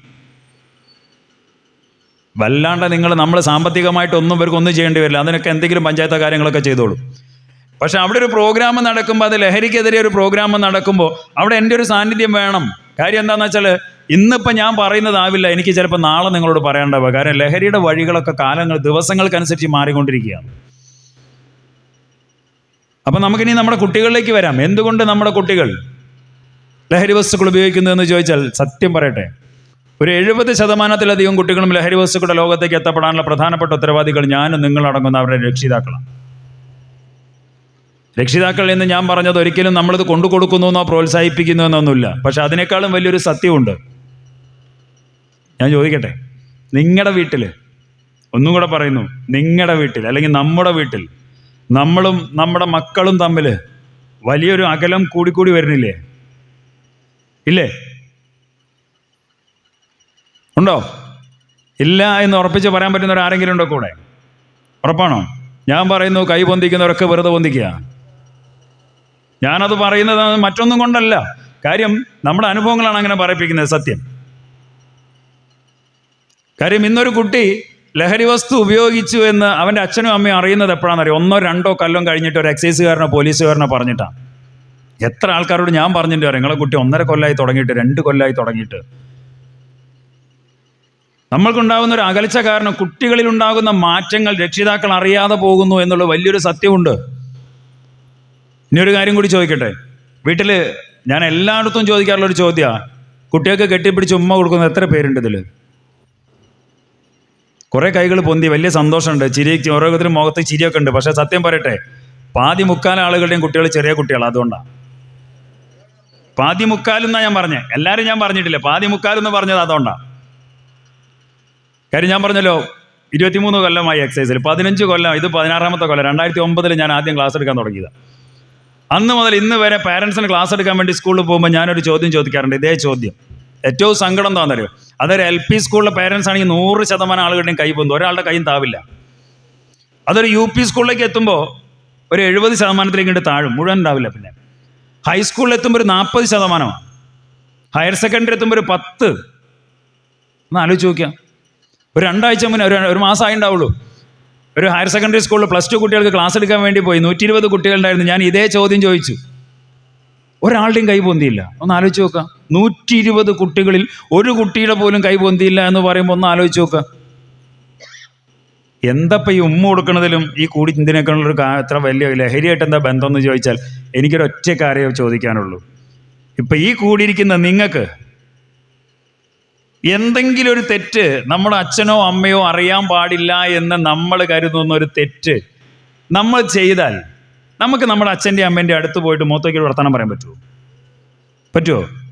വല്ലാണ്ട് നമ്മൾ സാമ്പത്തികമായിട്ടൊന്നും ഇവർക്കൊന്നും ചെയ്യേണ്ടി വരില്ല. അതിനൊക്കെ എന്തെങ്കിലും പഞ്ചായത്ത് കാര്യങ്ങളൊക്കെ ചെയ്തോളൂ. പക്ഷെ അവിടെ ഒരു പ്രോഗ്രാം നടക്കുമ്പോൾ, അത് ലഹരിക്കെതിരെ ഒരു പ്രോഗ്രാം നടക്കുമ്പോൾ അവിടെ എൻ്റെ ഒരു സാന്നിധ്യം വേണം. കാര്യം എന്താണെന്ന് വെച്ചാൽ ഇന്നിപ്പോൾ ഞാൻ പറയുന്നതാവില്ല എനിക്ക് ചിലപ്പോൾ നാളെ നിങ്ങളോട് പറയേണ്ടവ. കാരണം ലഹരിയുടെ വഴികളൊക്കെ ദിവസങ്ങൾക്കനുസരിച്ച് മാറിക്കൊണ്ടിരിക്കുകയാണ്. അപ്പം നമുക്കിനി നമ്മുടെ കുട്ടികളിലേക്ക് വരാം. എന്തുകൊണ്ട് നമ്മുടെ കുട്ടികൾ ലഹരി വസ്തുക്കൾ ഉപയോഗിക്കുന്നതെന്ന് ചോദിച്ചാൽ, സത്യം പറയട്ടെ, ഒരു 70% കുട്ടികളും ലഹരി വസ്തുക്കളുടെ ലോകത്തേക്ക് എത്തപ്പെടാനുള്ള പ്രധാനപ്പെട്ട ഉത്തരവാദികൾ ഞാനും നിങ്ങളടങ്ങുന്ന അവരുടെ രക്ഷിതാക്കളാണ്. രക്ഷിതാക്കൾ എന്ന് ഞാൻ പറഞ്ഞത് ഒരിക്കലും നമ്മളിത് കൊണ്ടു കൊടുക്കുന്നുവെന്നോ പ്രോത്സാഹിപ്പിക്കുന്നു എന്നൊന്നുമില്ല. പക്ഷെ അതിനേക്കാളും വലിയൊരു സത്യമുണ്ട്. ഞാൻ ചോദിക്കട്ടെ, നിങ്ങളുടെ വീട്ടിൽ, ഒന്നും കൂടെ പറയുന്നു, നിങ്ങളുടെ വീട്ടിൽ അല്ലെങ്കിൽ നമ്മുടെ വീട്ടിൽ നമ്മളും നമ്മുടെ മക്കളും തമ്മിൽ വലിയൊരു അകലം കൂടിക്കൂടി വരുന്നില്ലേ? ഇല്ലേ? ഉണ്ടോ? ഇല്ല എന്ന് ഉറപ്പിച്ച് പറയാൻ പറ്റുന്നവർ ആരെങ്കിലും ഉണ്ടോ കൂടെ? ഉറപ്പാണോ? ഞാൻ പറയുന്നു, കൈ പൊന്തിക്കുന്നവരൊക്കെ വെറുതെ പൊന്തിക്കുക. ഞാനത് പറയുന്നത് മറ്റൊന്നും കൊണ്ടല്ല. കാര്യം നമ്മുടെ അനുഭവങ്ങളാണ് അങ്ങനെ പറയിപ്പിക്കുന്നത്. സത്യം. കാര്യം ഇന്നൊരു കുട്ടി ലഹരി വസ്തു ഉപയോഗിച്ചു എന്ന് അവൻ്റെ അച്ഛനും അമ്മയും അറിയുന്നത് എപ്പോഴാണെന്നറിയാം? 1-2 കൊല്ലം കഴിഞ്ഞിട്ട് ഒരു എക്സൈസുകാരനോ പോലീസുകാരനോ പറഞ്ഞിട്ടാണ്. എത്ര ആൾക്കാരോട് ഞാൻ പറഞ്ഞിട്ട് അറിയാം, നിങ്ങളെ കുട്ടി 1.5 കൊല്ലമായി തുടങ്ങിയിട്ട്, 2 കൊല്ലമായി തുടങ്ങിയിട്ട്. നമ്മൾക്കുണ്ടാകുന്ന ഒരു അകൽച്ച കാരണം കുട്ടികളിലുണ്ടാകുന്ന മാറ്റങ്ങൾ രക്ഷിതാക്കൾ അറിയാതെ പോകുന്നു എന്നുള്ള വലിയൊരു സത്യമുണ്ട്. ഇനിയൊരു കാര്യം കൂടി ചോദിക്കട്ടെ. വീട്ടിൽ ഞാൻ എല്ലായിടത്തും ചോദിക്കാറുള്ളൊരു ചോദ്യമാണ്, കുട്ടികൾക്ക് കെട്ടിപ്പിടിച്ച് ഉമ്മ കൊടുക്കുന്ന എത്ര പേരുണ്ട് ഇതിൽ? കുറേ കൈകൾ പൊന്തി, വലിയ സന്തോഷമുണ്ട്, ചിരി, ഓരോരുത്തരും മുഖത്ത് ചിരിയൊക്കെ ഉണ്ട്. പക്ഷേ സത്യം പറയട്ടെ, 1/4 ആളുകളുടെയും കുട്ടികൾ ചെറിയ കുട്ടികളാണ്. അതുകൊണ്ടാണ് 1/4 ഞാൻ പറഞ്ഞത്. എല്ലാവരും ഞാൻ പറഞ്ഞിട്ടില്ല, 1/4 എന്ന് പറഞ്ഞത് അതുകൊണ്ടാണ്. കാര്യം ഞാൻ പറഞ്ഞല്ലോ, 23 കൊല്ലമായി എക്സൈസിൽ, 15 കൊല്ലം, ഇത് 16ാമത്തെ കൊല്ലം. 2009 ഞാൻ ആദ്യം ക്ലാസ് എടുക്കാൻ തുടങ്ങിയതാണ്. അന്ന് മുതൽ ഇന്ന് വരെ പാരൻസിന് ക്ലാസ് എടുക്കാൻ വേണ്ടി സ്കൂളിൽ പോകുമ്പോൾ ഞാനൊരു ചോദ്യം ചോദിക്കാറുണ്ട്. ഇതേ ചോദ്യം. ഏറ്റവും സങ്കടം എന്താണെന്നറിയോ? അതൊരു LP സ്കൂളിലെ പാരൻസ് ആണെങ്കിൽ 100% ആളുകളുടെയും കൈ പൊന്തും, ഒരാളുടെ കൈയും താവില്ല. അതൊരു UP സ്കൂളിലേക്ക് എത്തുമ്പോൾ ഒരു 70%-ലേക്ക് താഴും, മുഴുവൻ ഉണ്ടാവില്ല. പിന്നെ ഹൈസ്കൂളിൽ എത്തുമ്പോൾ ഒരു 40%, ഹയർ സെക്കൻഡറി എത്തുമ്പോൾ ഒരു 10. ഒന്ന് ആലോചിച്ച് നോക്കിയാൽ, ഒരു 2 ആഴ്ച മുന്നേ, ഒരു മാസമായി ഉണ്ടാവുള്ളൂ, ഒരു ഹയർ സെക്കൻഡറി സ്കൂളിൽ +2 കുട്ടികൾക്ക് ക്ലാസ് എടുക്കാൻ വേണ്ടി പോയി. 120 കുട്ടികളുണ്ടായിരുന്നു. ഞാൻ ഇതേ ചോദ്യം ചോദിച്ചു, ഒരാളുടെയും കൈ പൊന്തിയില്ല. ഒന്ന് ആലോചിച്ച് നോക്കുക. 120 കുട്ടികളിൽ ഒരു കുട്ടിയുടെ പോലും കൈ പൊന്തിയില്ല എന്ന് പറയുമ്പോൾ ഒന്ന് ആലോചിച്ച് നോക്കുക. എന്തപ്പം ഈ ഉമ്മ കൊടുക്കുന്നതിലും ഈ കൂടി ചിന്തനേക്കാളുള്ളൊരു എത്ര വലിയ ലഹരിയായിട്ട് എന്താ ബന്ധം എന്ന് ചോദിച്ചാൽ എനിക്കൊരൊറ്റ കാര്യം ചോദിക്കാനുള്ളൂ. ഇപ്പം ഈ കൂടിയിരിക്കുന്ന നിങ്ങൾക്ക് എന്തെങ്കിലും ഒരു തെറ്റ് നമ്മുടെ അച്ഛനോ അമ്മയോ അറിയാൻ പാടില്ല എന്ന് നമ്മൾ കരുതുന്ന ഒരു തെറ്റ് നമ്മൾ ചെയ്താൽ നമുക്ക് നമ്മുടെ അച്ഛൻ്റെ അമ്മേൻ്റെ അടുത്ത് പോയിട്ട് മുഖത്തേക്ക് വർത്തമാനം പറയാൻ പറ്റുമോ?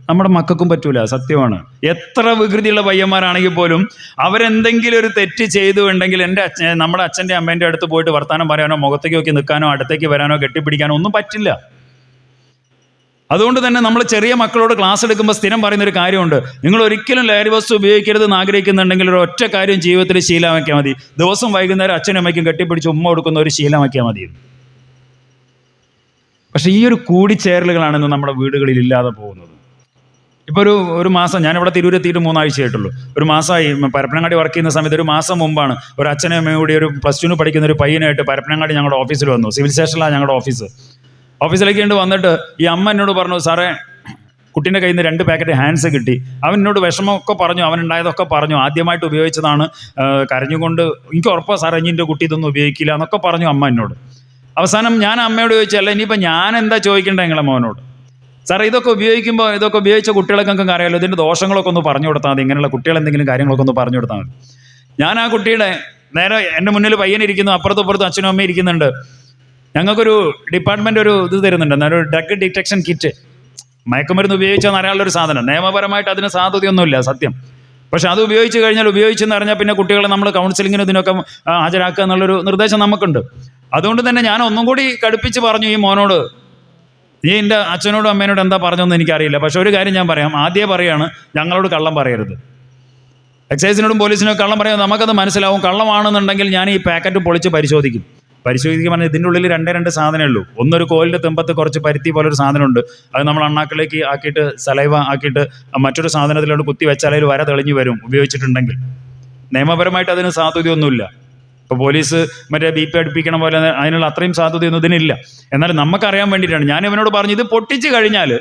നമ്മുടെ മക്കൾക്കും പറ്റൂല. സത്യമാണ്. എത്ര വികൃതിയുള്ള പയ്യന്മാരാണെങ്കിൽ പോലും അവരെന്തെങ്കിലും ഒരു തെറ്റ് ചെയ്തുണ്ടെങ്കിൽ നമ്മുടെ അച്ഛൻ്റെ അമ്മേൻ്റെ അടുത്ത് പോയിട്ട് വർത്തമാനം പറയാനോ മുഖത്തേക്ക് നോക്കി നിൽക്കാനോ അടുത്തേക്ക് വരാനോ കെട്ടിപ്പിടിക്കാനോ ഒന്നും പറ്റില്ല. അതുകൊണ്ട് തന്നെ നമ്മൾ ചെറിയ മക്കളോട് ക്ലാസ് എടുക്കുമ്പോൾ സ്ഥിരം പറയുന്നൊരു കാര്യമുണ്ട്, നിങ്ങൾ ഒരിക്കലും ലഹരി വസ്തു ഉപയോഗിക്കരുതെന്ന് ആഗ്രഹിക്കുന്നുണ്ടെങ്കിൽ ഒരു ഒറ്റ കാര്യം ജീവിതത്തിൽ ശീലമാക്കിയാൽ മതി. ദിവസം വൈകുന്നേരം അച്ഛനും അമ്മയ്ക്കും കെട്ടിപ്പിടിച്ച് ഉമ്മ കൊടുക്കുന്ന ഒരു ശീലമാക്കിയാൽ മതി. പക്ഷെ ഈ ഒരു കൂടിച്ചേരലുകളാണെന്ന് നമ്മുടെ വീടുകളിൽ ഇല്ലാതെ പോകുന്നത്. ഇപ്പോൾ ഒരു മാസം, ഞാനിവിടെ തിരൂരെത്തിയിട്ട് 3 ആഴ്ചയായിട്ടുള്ളൂ. ഒരു മാസമായി പരപ്പനങ്ങാടി വർക്ക് ചെയ്യുന്ന സമയത്ത് ഒരു മാസം മുമ്പാണ് ഒരു അച്ഛനും അമ്മയും കൂടി ഒരു +2 പഠിക്കുന്ന ഒരു പയ്യനായിട്ട് പരപ്പനങ്ങാടി ഞങ്ങളുടെ ഓഫീസിൽ വന്നു. സിവിൽ സ്റ്റേഷനിലാണ് ഞങ്ങളുടെ ഓഫീസിലേക്ക് വന്നിട്ട് ഈ അമ്മ എന്നോട് പറഞ്ഞു, സാറേ കുട്ടീൻ്റെ കയ്യിൽ നിന്ന് 2 പാക്കറ്റ് ഹാൻഡ്സ് കിട്ടി. അവൻ എന്നോട് വിഷമമൊക്കെ പറഞ്ഞു, അവനുണ്ടായതൊക്കെ പറഞ്ഞു, ആദ്യമായിട്ട് ഉപയോഗിച്ചതാണ്, കരഞ്ഞുകൊണ്ട് എനിക്ക് ഉറപ്പാണ് സാറേ ഇനി എൻ്റെ കുട്ടി ഇതൊന്നും ഉപയോഗിക്കില്ല എന്നൊക്കെ പറഞ്ഞു അമ്മ എന്നോട്. അവസാനം ഞാൻ അമ്മയോട് ചോദിച്ചല്ല, ഇനിയിപ്പോൾ ഞാൻ എന്താ ചോദിക്കേണ്ടത് നിങ്ങളെ മോനോട്? സാറേ ഇതൊക്കെ ഉപയോഗിച്ച കുട്ടികൾക്കൊക്കെ അറിയാമല്ലോ, ഇതിൻ്റെ ദോഷങ്ങളൊക്കെ ഒന്ന് പറഞ്ഞു കൊടുത്താൽ മതി, ഇങ്ങനെയുള്ള കുട്ടികൾ എന്തെങ്കിലും കാര്യങ്ങളൊക്കെ ഒന്ന് പറഞ്ഞു കൊടുത്താൽ മതി. ഞാൻ ആ കുട്ടിയുടെ നേരെ എൻ്റെ മുന്നിൽ പയ്യനിരിക്കുന്നു, അപ്പുറത്തും അച്ഛനും അമ്മയും ഇരിക്കുന്നുണ്ട്. ഞങ്ങൾക്കൊരു ഡിപ്പാർട്ട്മെൻ്റ് ഒരു ഇത് തരുന്നുണ്ട്, എന്നാലും ഒരു ഡ്രഗ് ഡിറ്റക്ഷൻ കിറ്റ്. മയക്കുമരുന്ന് ഉപയോഗിച്ചാൽ അറിയാനുള്ളൊരു സാധനം. നിയമപരമായിട്ട് അതിന് സാധ്യതയൊന്നുമില്ല സത്യം. പക്ഷെ അത് ഉപയോഗിച്ച് കഴിഞ്ഞാൽ, ഉപയോഗിച്ചെന്ന് അറിഞ്ഞാൽ പിന്നെ കുട്ടികളെ നമ്മൾ കൗൺസിലിങ്ങിന് ഇതിനൊക്കെ ഹാജരാക്കുക എന്നുള്ളൊരു നിർദ്ദേശം നമുക്കുണ്ട്. അതുകൊണ്ട് തന്നെ ഞാൻ ഒന്നും കൂടി കടുപ്പിച്ച് പറഞ്ഞു ഈ മോനോട്, നീ എൻ്റെ അച്ഛനോടും അമ്മേനോടും എന്താ പറഞ്ഞതെന്ന് എനിക്കറിയില്ല, പക്ഷെ ഒരു കാര്യം ഞാൻ പറയാം, ആദ്യമേ പറയാണ്, ഞങ്ങളോട് കള്ളം പറയരുത്. എക്സൈസിനോടും പോലീസിനോടും കള്ളം പറയുന്നത് നമുക്കത് മനസ്സിലാവും. കള്ളമാണെന്നുണ്ടെങ്കിൽ ഞാൻ ഈ പാക്കറ്റ് പൊളിച്ച് പരിശോധിക്കും പറഞ്ഞാൽ ഇതിൻ്റെ ഉള്ളിൽ 2 സാധനമേ ഉള്ളൂ. ഒന്നൊരു കോലിൻ്റെ തുമ്പത്ത് കുറച്ച് പരുത്തി പോലൊരു സാധനമുണ്ട്, അത് നമ്മൾ അണ്ണാക്കിലേക്ക് ആക്കിയിട്ട് സലൈവ ആക്കിയിട്ട് മറ്റൊരു സാധനത്തിലോട്ട് കുത്തി വെച്ചാൽ അതിൽ വര തെളിഞ്ഞു വരും ഉപയോഗിച്ചിട്ടുണ്ടെങ്കിൽ. നിയമപരമായിട്ട് അതിന് സാധ്യതയൊന്നുമില്ല. ഇപ്പോൾ പോലീസ് മറ്റേ BP അടുപ്പിക്കണ പോലെ അതിനുള്ള അത്രയും സാധ്യതയൊന്നും ഇതിനില്ല. എന്നാലും നമുക്കറിയാൻ വേണ്ടിയിട്ടാണ് ഞാൻ ഇവനോട് പറഞ്ഞു, ഇത് പൊട്ടിച്ച് കഴിഞ്ഞാൽ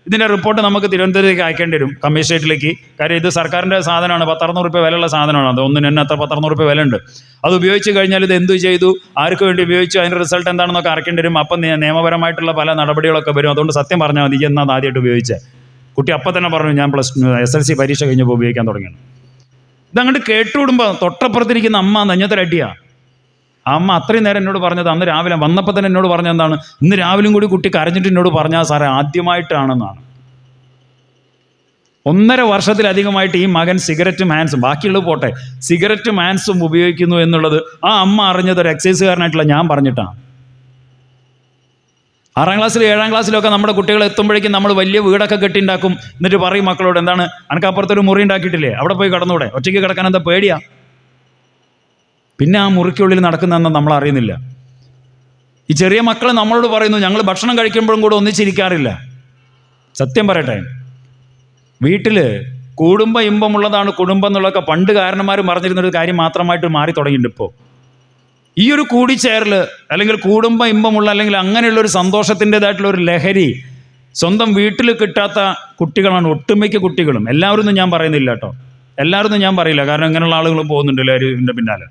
ഇതിൻ്റെ റിപ്പോർട്ട് നമുക്ക് തിരുവനന്തപുരത്തേക്ക് അയക്കേണ്ടി വരും, കമ്മീഷണറേറ്റിലേക്ക്. കാര്യം ഇത് സർക്കാരിൻ്റെ സാധനമാണ്, 10-600 രൂപ വിലയുള്ള സാധനമാണ്. അത് ഒന്നിന് തന്നെ അത്ര 10-600 രൂപ വില ഉണ്ട്. അത് ഉപയോഗിച്ച് കഴിഞ്ഞാൽ ഇത് എന്തു ചെയ്തു, ആർക്ക് വേണ്ടി ഉപയോഗിച്ചു, അതിൻ്റെ റിസൾട്ട് എന്താണെന്നൊക്കെ അറിയേണ്ടി വരും. അപ്പം നിയമപരമായിട്ടുള്ള പല നടപടികളൊക്കെ വരും. അതുകൊണ്ട് സത്യം പറഞ്ഞാൽ മതി, എന്നാൽ ആദ്യമായിട്ട് ഉപയോഗിച്ചത്. കുട്ടി അപ്പം തന്നെ പറഞ്ഞു, ഞാൻ SLC പരീക്ഷ കഴിഞ്ഞപ്പോൾ ഉപയോഗിക്കാൻ തുടങ്ങിയാണ്. ഇതങ്ങോട്ട് കേട്ടുവിടുമ്പോൾ തൊട്ടപ്പുറത്തിരിക്കുന്ന അമ്മ നെഞ്ഞത്തൊരടിയാണ്. അമ്മ അത്രയും നേരം എന്നോട് പറഞ്ഞത്, അന്ന് രാവിലെ വന്നപ്പോൾ തന്നെ എന്നോട് പറഞ്ഞത് എന്താണ്, ഇന്ന് രാവിലെയും കൂടി കുട്ടി കരഞ്ഞിട്ട് എന്നോട് പറഞ്ഞാൽ സാറേ ആദ്യമായിട്ടാണെന്നാണ്. 1.5 വർഷത്തിലധികമായിട്ട് ഈ മകൻ സിഗരറ്റും ഹാൻസും, ബാക്കിയുള്ളത് പോട്ടെ, സിഗരറ്റും ഹാൻസും ഉപയോഗിക്കുന്നു എന്നുള്ളത് ആ അമ്മ അറിഞ്ഞത് ഒരു എക്സൈസുകാരനായിട്ടുള്ള ഞാൻ പറഞ്ഞിട്ടാണ്. 6ാം ക്ലാസ്സിലും 7ാം ക്ലാസ്സിലൊക്കെ നമ്മുടെ കുട്ടികൾ എത്തുമ്പോഴേക്കും നമ്മൾ വലിയ വീടൊക്കെ കെട്ടിണ്ടാക്കും. എന്നിട്ട് പറയും മക്കളോട്, എന്താണ് അനക്കപ്പുറത്തൊരു മുറി ഉണ്ടാക്കിയിട്ടില്ലേ, അവിടെ പോയി കിടന്നൂടെ, ഒറ്റയ്ക്ക് കിടക്കാൻ എന്താ പേടിയാ? പിന്നെ ആ മുറിക്കുള്ളിൽ നടക്കുന്നതെന്ന് നമ്മൾ അറിയുന്നില്ല. ഈ ചെറിയ മക്കൾ നമ്മളോട് പറയുന്നു, ഞങ്ങൾ ഭക്ഷണം കഴിക്കുമ്പോഴും കൂടെ ഒന്നിച്ചിരിക്കാറില്ല. സത്യം പറയട്ടെ, വീട്ടിൽ കുടുംബ ഇമ്പമുള്ളതാണ് കുടുംബം എന്നുള്ളതൊക്കെ പണ്ട് കാരണന്മാർ പറഞ്ഞിരുന്നൊരു കാര്യം മാത്രമായിട്ട് മാറി തുടങ്ങിയിട്ടുണ്ട്. ഇപ്പോൾ ഈ ഒരു കൂടിച്ചേരൽ അല്ലെങ്കിൽ കുടുംബ ഇമ്പമുള്ള അല്ലെങ്കിൽ അങ്ങനെയുള്ളൊരു സന്തോഷത്തിൻ്റെതായിട്ടുള്ള ഒരു ലഹരി സ്വന്തം വീട്ടിൽ കിട്ടാത്ത കുട്ടികളാണ് ഒട്ടുമിക്ക കുട്ടികളും. എല്ലാവരും ഞാൻ പറയുന്നില്ല കേട്ടോ, എല്ലാവരും ഞാൻ പറയില്ല, കാരണം ഇങ്ങനെയുള്ള ആളുകളും പോകുന്നുണ്ട് ലഹരിൻ്റെ പിന്നാലെ.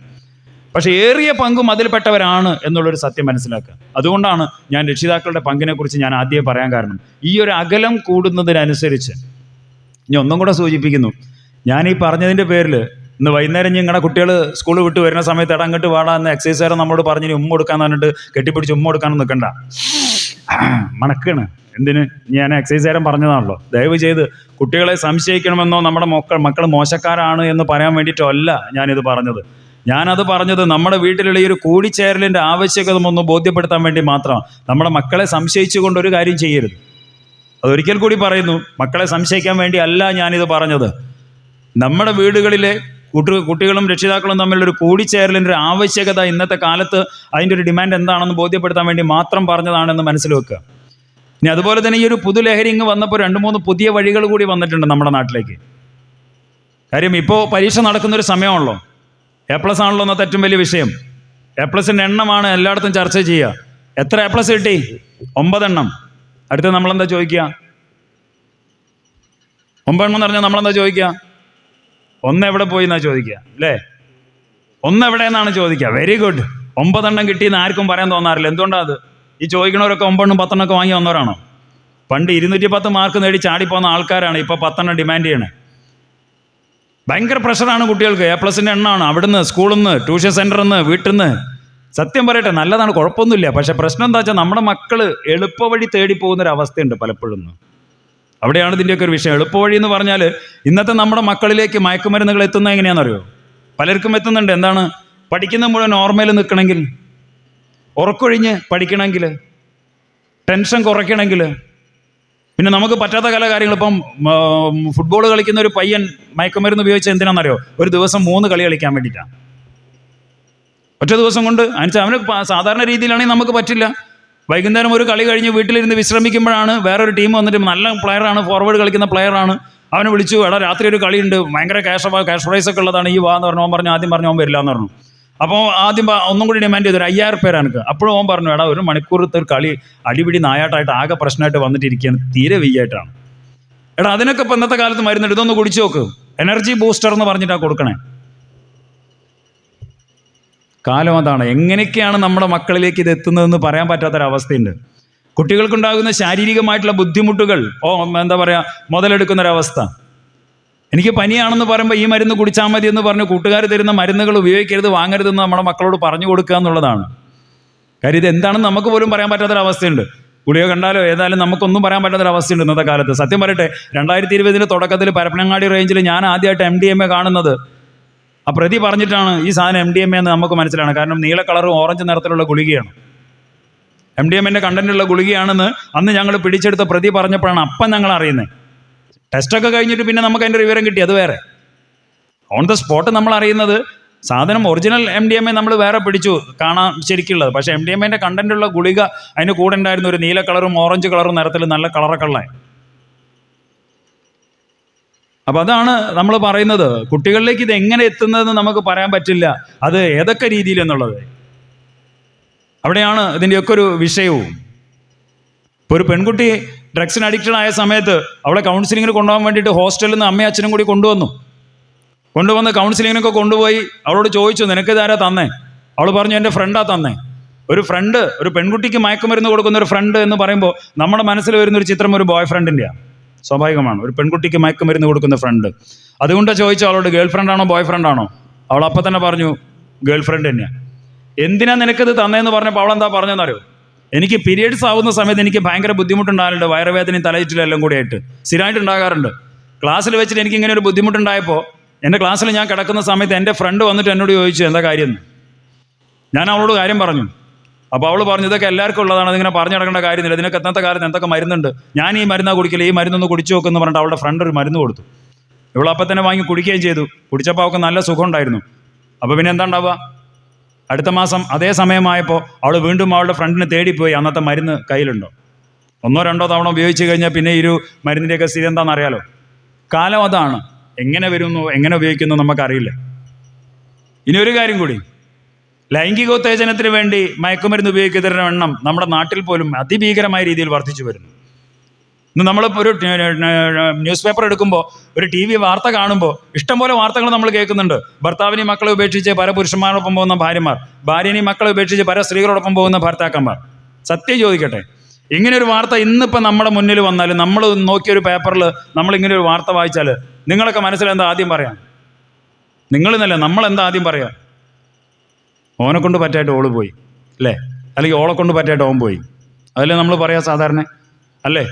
പക്ഷേ ഏറിയ പങ്കും അതിൽപ്പെട്ടവരാണ് എന്നുള്ളൊരു സത്യം മനസ്സിലാക്കുക. അതുകൊണ്ടാണ് ഞാൻ രക്ഷിതാക്കളുടെ പങ്കിനെക്കുറിച്ച് ഞാൻ ആദ്യമേ പറയാൻ കാരണം. ഈ ഒരു അകലം കൂടുന്നതിനനുസരിച്ച് ഞാൻ ഒന്നും കൂടെ സൂചിപ്പിക്കുന്നു, ഞാൻ ഈ പറഞ്ഞതിൻ്റെ പേരിൽ ഇന്ന് വൈകുന്നേരം നിങ്ങളുടെ കുട്ടികൾ സ്കൂൾ വിട്ട് വരുന്ന സമയത്ത് അങ്ങോട്ട് വാടാ എന്ന് എക്സൈസുകാരൻ നമ്മളോട് പറഞ്ഞ് ഉമ്മ കൊടുക്കാന്ന് പറഞ്ഞിട്ട് കെട്ടിപ്പിടിച്ച് ഉമ്മ കൊടുക്കാനൊന്നും നിൽക്കണ്ട, മണക്കാണ്. എന്തിന്? ഞാൻ എക്സൈസുകാരൻ പറഞ്ഞതാണല്ലോ. ദയവ് ചെയ്ത് കുട്ടികളെ സംശയിക്കണമെന്നോ നമ്മുടെ മക്കൾ മോശക്കാരാണ് എന്ന് പറയാൻ വേണ്ടിയിട്ടോ അല്ല ഞാനിത് പറഞ്ഞത്. ഞാനത് പറഞ്ഞത് നമ്മുടെ വീട്ടിലുള്ള ഈ ഒരു കൂടിച്ചേരലിൻ്റെ ആവശ്യകത ഒന്ന് ബോധ്യപ്പെടുത്താൻ വേണ്ടി മാത്രമാണ്. നമ്മുടെ മക്കളെ സംശയിച്ചുകൊണ്ട് ഒരു കാര്യം ചെയ്യരുത്. അതൊരിക്കൽ കൂടി പറയുന്നു, മക്കളെ സംശയിക്കാൻ വേണ്ടി അല്ല ഞാനിത് പറഞ്ഞത്. നമ്മുടെ വീടുകളിലെ കുട്ടികളും രക്ഷിതാക്കളും തമ്മിലൊരു കൂടിച്ചേരലിൻ്റെ ആവശ്യകത ഇന്നത്തെ കാലത്ത് അതിൻ്റെ ഒരു ഡിമാൻഡ് എന്താണെന്ന് ബോധ്യപ്പെടുത്താൻ വേണ്ടി മാത്രം പറഞ്ഞതാണെന്ന് മനസ്സിൽ വെക്കുക. ഇനി അതുപോലെ തന്നെ ഈ ഒരു പുതുലഹരി ഇങ്ങ് വന്നപ്പോൾ 2-3 പുതിയ വഴികൾ കൂടി വന്നിട്ടുണ്ട് നമ്മുടെ നാട്ടിലേക്ക്. കാര്യം ഇപ്പോൾ പരീക്ഷ നടക്കുന്നൊരു സമയമാണല്ലോ. A+ ആണല്ലോ എന്നത്തെ ഏറ്റവും വലിയ വിഷയം. A+ൻ്റെ എണ്ണമാണ് എല്ലായിടത്തും ചർച്ച ചെയ്യുക. എത്ര A+ കിട്ടി? 9 എണ്ണം. അടുത്ത് നമ്മളെന്താ ചോദിക്കുക? 9 എണ്ണം എന്ന് പറഞ്ഞാൽ നമ്മളെന്താ ചോദിക്കുക? 1 എവിടെ പോയി എന്നാ ചോദിക്കുക അല്ലേ? 1 എവിടെയെന്നാണ് ചോദിക്കുക. Very good. 9 എണ്ണം കിട്ടിയെന്ന് ആർക്കും പറയാൻ തോന്നാറില്ല. എന്തുകൊണ്ടാണ് അത്? ഈ ചോദിക്കണവരൊക്കെ 9 എണ്ണം 10 എണ്ണമൊക്കെ വാങ്ങി വന്നവരാണോ? പണ്ട് 210 മാർക്ക് നേടി ചാടിപ്പോകുന്ന ആൾക്കാരാണ് ഇപ്പോൾ 10 എണ്ണം ഡിമാൻഡ് ചെയ്യണേ. ഭയങ്കര പ്രഷറാണ് കുട്ടികൾക്ക്. A+ൻ്റെ എണ്ണമാണ്. അവിടുന്ന്, സ്കൂളിൽ നിന്ന്, ട്യൂഷൻ സെൻ്ററിൽ നിന്ന്, വീട്ടിൽ നിന്ന്. സത്യം പറയട്ടെ, നല്ലതാണ്, കുഴപ്പമൊന്നുമില്ല. പക്ഷേ പ്രശ്നം എന്താ വെച്ചാൽ നമ്മുടെ മക്കൾ എളുപ്പവഴി തേടി പോകുന്നൊരവസ്ഥയുണ്ട് പലപ്പോഴും. അവിടെയാണ് ഇതിൻ്റെയൊക്കെ ഒരു വിഷയം. എളുപ്പവഴി എന്ന് പറഞ്ഞാൽ ഇന്നത്തെ നമ്മുടെ മക്കളിലേക്ക് മയക്കുമരുന്നുകൾ എത്തുന്നത് എങ്ങനെയാണെന്നറിയോ? പലർക്കും എത്തുന്നുണ്ട്. എന്താണ്? പഠിക്കുന്ന മുഴുവൻ ഓർമ്മയിൽ നിൽക്കണമെങ്കിൽ, ഉറക്കൊഴിഞ്ഞ് പഠിക്കണമെങ്കിൽ, ടെൻഷൻ കുറയ്ക്കണമെങ്കിൽ, പിന്നെ നമുക്ക് പറ്റാത്ത പല കാര്യങ്ങൾ. ഇപ്പം ഫുട്ബോൾ കളിക്കുന്ന ഒരു പയ്യൻ മയക്കുമരുന്ന് ഉപയോഗിച്ച് എന്തിനാണെന്നറിയോ? ഒരു ദിവസം 3 കളി കളിക്കാൻ വേണ്ടിയിട്ടാണ്. ഒറ്റ ദിവസം കൊണ്ട്. അവന് സാധാരണ രീതിയിലാണെങ്കിൽ നമുക്ക് പറ്റില്ല. വൈകുന്നേരം ഒരു കളി കഴിഞ്ഞ് വീട്ടിലിരുന്ന് വിശ്രമിക്കുമ്പോഴാണ് വേറൊരു ടീം വന്നിട്ട് നല്ല പ്ലെയറാണ്, ഫോർവേഡ് കളിക്കുന്ന പ്ലെയറാണ്, അവനെ വിളിച്ചു, എടാ രാത്രി ഒരു കളിയുണ്ട്, ഭയങ്കര ക്യാഷ് പ്രൈസ് ഒക്കെ ഉള്ളതാണ്, ഈ വാ എന്ന് പറഞ്ഞു. അവൻ പറഞ്ഞു, ആദ്യം പറഞ്ഞു അവൻ വരില്ല എന്ന് പറഞ്ഞു. അപ്പോൾ ആദ്യം ഒന്നും കൂടി ഡിമാൻഡ് ചെയ്തു, 5000 രൂപ എനിക്ക്. അപ്പോഴും അവൻ പറഞ്ഞു, എടാ ഒരു മണിക്കൂറത്തെ ഒരു കളി അടിപിടി നായാട്ടായിട്ട് ആകെ പ്രശ്നമായിട്ട് വന്നിട്ടിരിക്കുകയാണ്, തീരെ വെയ്യായിട്ടാണ്. എടാ അതിനൊക്കെ ഇപ്പം ഇന്നത്തെ കാലത്ത് മരുന്നുണ്ട്, ഇതൊന്ന് കുടിച്ചു നോക്ക്, എനർജി ബൂസ്റ്റർ എന്ന് പറഞ്ഞിട്ടാണ് കൊടുക്കണേ. കാലം അതാണ്. എങ്ങനെയൊക്കെയാണ് നമ്മുടെ മക്കളിലേക്ക് ഇത് എത്തുന്നതെന്ന് പറയാൻ പറ്റാത്തൊരവസ്ഥയുണ്ട്. കുട്ടികൾക്കുണ്ടാകുന്ന ശാരീരികമായിട്ടുള്ള ബുദ്ധിമുട്ടുകൾ എന്താ പറയുക, മുതലെടുക്കുന്നൊരവസ്ഥ. എനിക്ക് പനിയാണെന്ന് പറയുമ്പോൾ ഈ മരുന്ന് കുടിച്ചാൽ മതി എന്ന് പറഞ്ഞ് കൂട്ടുകാർ തരുന്ന മരുന്നുകൾ ഉപയോഗിക്കരുത്, വാങ്ങരുതെന്ന് നമ്മുടെ മക്കളോട് പറഞ്ഞു കൊടുക്കുക എന്നുള്ളതാണ്. കാര്യം ഇത് എന്താണെന്ന് നമുക്ക് പോലും പറയാൻ പറ്റാത്തൊരവസ്ഥയുണ്ട്. ഗുളിക കണ്ടാലോ ഏതായാലും നമുക്കൊന്നും പറയാൻ പറ്റാത്തൊരവസ്ഥയുണ്ട് ഇന്നത്തെ കാലത്ത്. സത്യം പറയട്ടെ, 2020 തുടക്കത്തിൽ പരപ്പനങ്ങാടി റേഞ്ചിൽ ഞാൻ ആദ്യമായിട്ട് MDMA കാണുന്നത് ആ പ്രതി പറഞ്ഞിട്ടാണ് ഈ സാധനം MDMA എന്ന് നമുക്ക് മനസ്സിലാണ്. കാരണം നീല കളറും ഓറഞ്ച് നിറത്തിലുള്ള ഗുളികയാണ്, MDMA കണ്ടന്റുള്ള ഗുളികയാണെന്ന് അന്ന് ഞങ്ങൾ പിടിച്ചെടുത്ത പ്രതി പറഞ്ഞപ്പോഴാണ് അപ്പം ഞങ്ങൾ അറിയുന്നത്. ടെസ്റ്റൊക്കെ കഴിഞ്ഞിട്ട് പിന്നെ നമുക്ക് അതിൻ്റെ വിവരം കിട്ടി, അത് വേറെ. ഓൺ ദ സ്പോട്ട് നമ്മൾ അറിയുന്നത് സാധനം ഒറിജിനൽ MDMA നമ്മൾ വേറെ പിടിച്ചു കാണാൻ ശരിക്കുള്ളത്. പക്ഷേ MDMA കണ്ടന്റുള്ള ഗുളിക അതിന് കൂടെ ഉണ്ടായിരുന്ന ഒരു നീല കളറും ഓറഞ്ച് കളറും നിറത്തിൽ നല്ല കളറൊക്കെ ഉള്ള. അപ്പം അതാണ് നമ്മൾ പറയുന്നത്, കുട്ടികളിലേക്ക് ഇത് എങ്ങനെ എത്തുന്നതെന്ന് നമുക്ക് പറയാൻ പറ്റില്ല, അത് ഏതൊക്കെ രീതിയിൽ എന്നുള്ളത്. അവിടെയാണ് ഇതിൻ്റെയൊക്കെ ഒരു വിഷയവും. ഇപ്പോൾ ഒരു പെൺകുട്ടി ഡ്രഗ്സിന് അഡിക്റ്റഡ് ആയ സമയത്ത് അവളെ കൗൺസിലിങ്ങിന് കൊണ്ടുപോകാൻ വേണ്ടിയിട്ട് ഹോസ്റ്റലിൽ നിന്ന് അമ്മയും അച്ഛനും കൂടി കൊണ്ടുവന്ന് കൗൺസിലിങ്ങിനൊക്കെ കൊണ്ടുപോയി അവളോട് ചോദിച്ചു, നിനക്കിതാരാ തന്നേ? അവൾ പറഞ്ഞു, എൻ്റെ ഫ്രണ്ടാ തന്നേ. ഒരു പെൺകുട്ടിക്ക് മയക്കുമരുന്ന് കൊടുക്കുന്ന ഒരു ഫ്രണ്ട് എന്ന് പറയുമ്പോൾ നമ്മുടെ മനസ്സിൽ വരുന്നൊരു ചിത്രം ഒരു ബോയ് ഫ്രണ്ടിൻ്റെയാണ്. സ്വാഭാവികമാണ്, ഒരു പെൺകുട്ടിക്ക് മയക്കുമരുന്ന് കൊടുക്കുന്ന ഫ്രണ്ട്. അതുകൊണ്ടാണ് ചോദിച്ചു അവളോട്, ഗേൾ ഫ്രണ്ടാണോ ബോയ് ഫ്രണ്ടാണോ? അവൾ അപ്പം തന്നെ പറഞ്ഞു ഗേൾ ഫ്രണ്ട് തന്നെയാണ്. എന്തിനാ നിനക്കിത് തന്നേന്ന് പറഞ്ഞപ്പോൾ അവളെന്താ പറഞ്ഞതെന്നറിയോ? എനിക്ക് പീരിയഡ്സ് ആവുന്ന സമയത്ത് എനിക്ക് ഭയങ്കര ബുദ്ധിമുട്ടുണ്ടാകലുണ്ട്, വയറുവേദനയും തലയിറ്റിലും എല്ലാം കൂടി ആയിട്ട് സ്ഥിരമായിട്ട് ഉണ്ടാകാറുണ്ട്. ക്ലാസ്സിൽ വെച്ചിട്ട് എനിക്ക് ഇങ്ങനെ ഒരു ബുദ്ധിമുട്ടുണ്ടായപ്പോൾ എൻ്റെ ക്ലാസ്സിൽ ഞാൻ കിടക്കുന്ന സമയത്ത് എൻ്റെ ഫ്രണ്ട് വന്നിട്ട് എന്നോട് ചോദിച്ചു എന്താ കാര്യം എന്ന്. ഞാൻ അവളോട് കാര്യം പറഞ്ഞു. അപ്പോൾ അവൾ പറഞ്ഞു, ഇതൊക്കെ എല്ലാവർക്കും ഉള്ളതാണ്, അതിങ്ങനെ പറഞ്ഞു നടക്കേണ്ട കാര്യമില്ല, ഇതിനൊക്കെ എത്തത്തെ കാലത്ത് എന്തൊക്കെ മരുന്നുണ്ട്, ഞാൻ ഈ മരുന്നാ കുടിക്കില്ല, ഈ മരുന്നൊന്ന് കുടിച്ചു നോക്കുമെന്ന് പറഞ്ഞിട്ട് അവളുടെ ഫ്രണ്ട് ഒരു മരുന്ന് കൊടുത്തു. ഇവളപ്പം തന്നെ വാങ്ങി കുടിക്കുകയും ചെയ്തു. കുടിച്ചപ്പോൾ അവൾക്ക് നല്ല സുഖം ഉണ്ടായിരുന്നു. അപ്പോൾ പിന്നെ എന്താ ഉണ്ടാവുക, അടുത്ത മാസം അതേ സമയമായപ്പോൾ അവൾ വീണ്ടും അവളുടെ ഫ്രണ്ടിനെ തേടിപ്പോയി, അന്നത്തെ മരുന്ന് കയ്യിലുണ്ടോ. 1-2 തവണ ഉപയോഗിച്ച് കഴിഞ്ഞാൽ പിന്നെ ഈ ഒരു മരുന്നിൻ്റെയൊക്കെ സ്ഥിതി എന്താണെന്ന് അറിയാലോ. കാലം അതാണ്, എങ്ങനെ വരുന്നു എങ്ങനെ ഉപയോഗിക്കുന്നു നമുക്കറിയില്ല. ഇനി ഒരു കാര്യം കൂടി, ലൈംഗികോത്തേജനത്തിന് വേണ്ടി മയക്കുമരുന്ന് ഉപയോഗിക്കുന്നതിൻ്റെ എണ്ണം നമ്മുടെ നാട്ടിൽ പോലും അതിഭീകരമായ രീതിയിൽ വർദ്ധിച്ചു വരുന്നു. ഇന്ന് നമ്മളിപ്പോൾ ഒരു ന്യൂസ് പേപ്പർ എടുക്കുമ്പോൾ, ഒരു TV വാർത്ത കാണുമ്പോൾ ഇഷ്ടംപോലെ വാർത്തകൾ നമ്മൾ കേൾക്കുന്നുണ്ട്. ഭർത്താവിനെയും മക്കളെ ഉപേക്ഷിച്ച് പല പുരുഷന്മാരോടൊപ്പം പോകുന്ന ഭാര്യമാർ, ഭാര്യനെയും മക്കളെ ഉപേക്ഷിച്ച് പല സ്ത്രീകളോടൊപ്പം പോകുന്ന ഭർത്താക്കന്മാർ. സത്യം ചോദിക്കട്ടെ, ഇങ്ങനെയൊരു വാർത്ത ഇന്നിപ്പം നമ്മുടെ മുന്നിൽ വന്നാൽ, നമ്മൾ നോക്കിയൊരു പേപ്പറിൽ നമ്മളിങ്ങനെ ഒരു വാർത്ത വായിച്ചാൽ നിങ്ങളൊക്കെ മനസ്സിലെന്താ ആദ്യം പറയാം? നിങ്ങളെന്നല്ല, നമ്മളെന്താ ആദ്യം പറയാം? ഓനെ കൊണ്ട് പറ്റായിട്ട് ഓള് പോയി അല്ലേ, അല്ലെങ്കിൽ ഓളെ കൊണ്ട് പറ്റായിട്ട് ഓൻ പോയി, അതല്ലേ നമ്മൾ പറയാം സാധാരണ, അല്ലേ?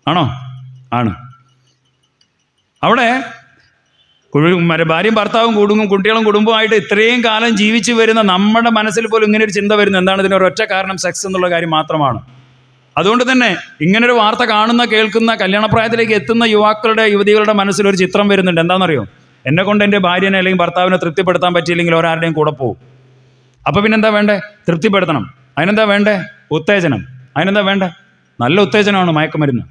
ആണോ? ആണ്. അവിടെ ഭാര്യയും ഭർത്താവും കുട്ടികളും കുടുംബമായിട്ട് ഇത്രയും കാലം ജീവിച്ചു വരുന്ന നമ്മുടെ മനസ്സിൽ പോലും ഇങ്ങനെ ഒരു ചിന്ത വരുന്നത് എന്താണ്? ഇതിനൊരൊറ്റ കാരണം സെക്സ് എന്നുള്ള കാര്യം മാത്രമാണ്. അതുകൊണ്ട് തന്നെ ഇങ്ങനൊരു വാർത്ത കാണുന്ന കേൾക്കുന്ന കല്യാണപ്രായത്തിലേക്ക് എത്തുന്ന യുവതികളുടെ മനസ്സിലൊരു ചിത്രം വരുന്നുണ്ട്. എന്താണെന്നറിയോ? എന്നെ കൊണ്ട് എൻ്റെ ഭാര്യനെ അല്ലെങ്കിൽ ഭർത്താവിനെ തൃപ്തിപ്പെടുത്താൻ പറ്റിയില്ലെങ്കിൽ ഒരാരുടെയും കൂടെ പോകും. അപ്പോൾ പിന്നെന്താ വേണ്ടേ? തൃപ്തിപ്പെടുത്തണം. അതിനെന്താ വേണ്ടേ? ഉത്തേജനം. അതിനെന്താ വേണ്ടേ? നല്ല ഉത്തേജനമാണ് മയക്കുമരുന്ന്.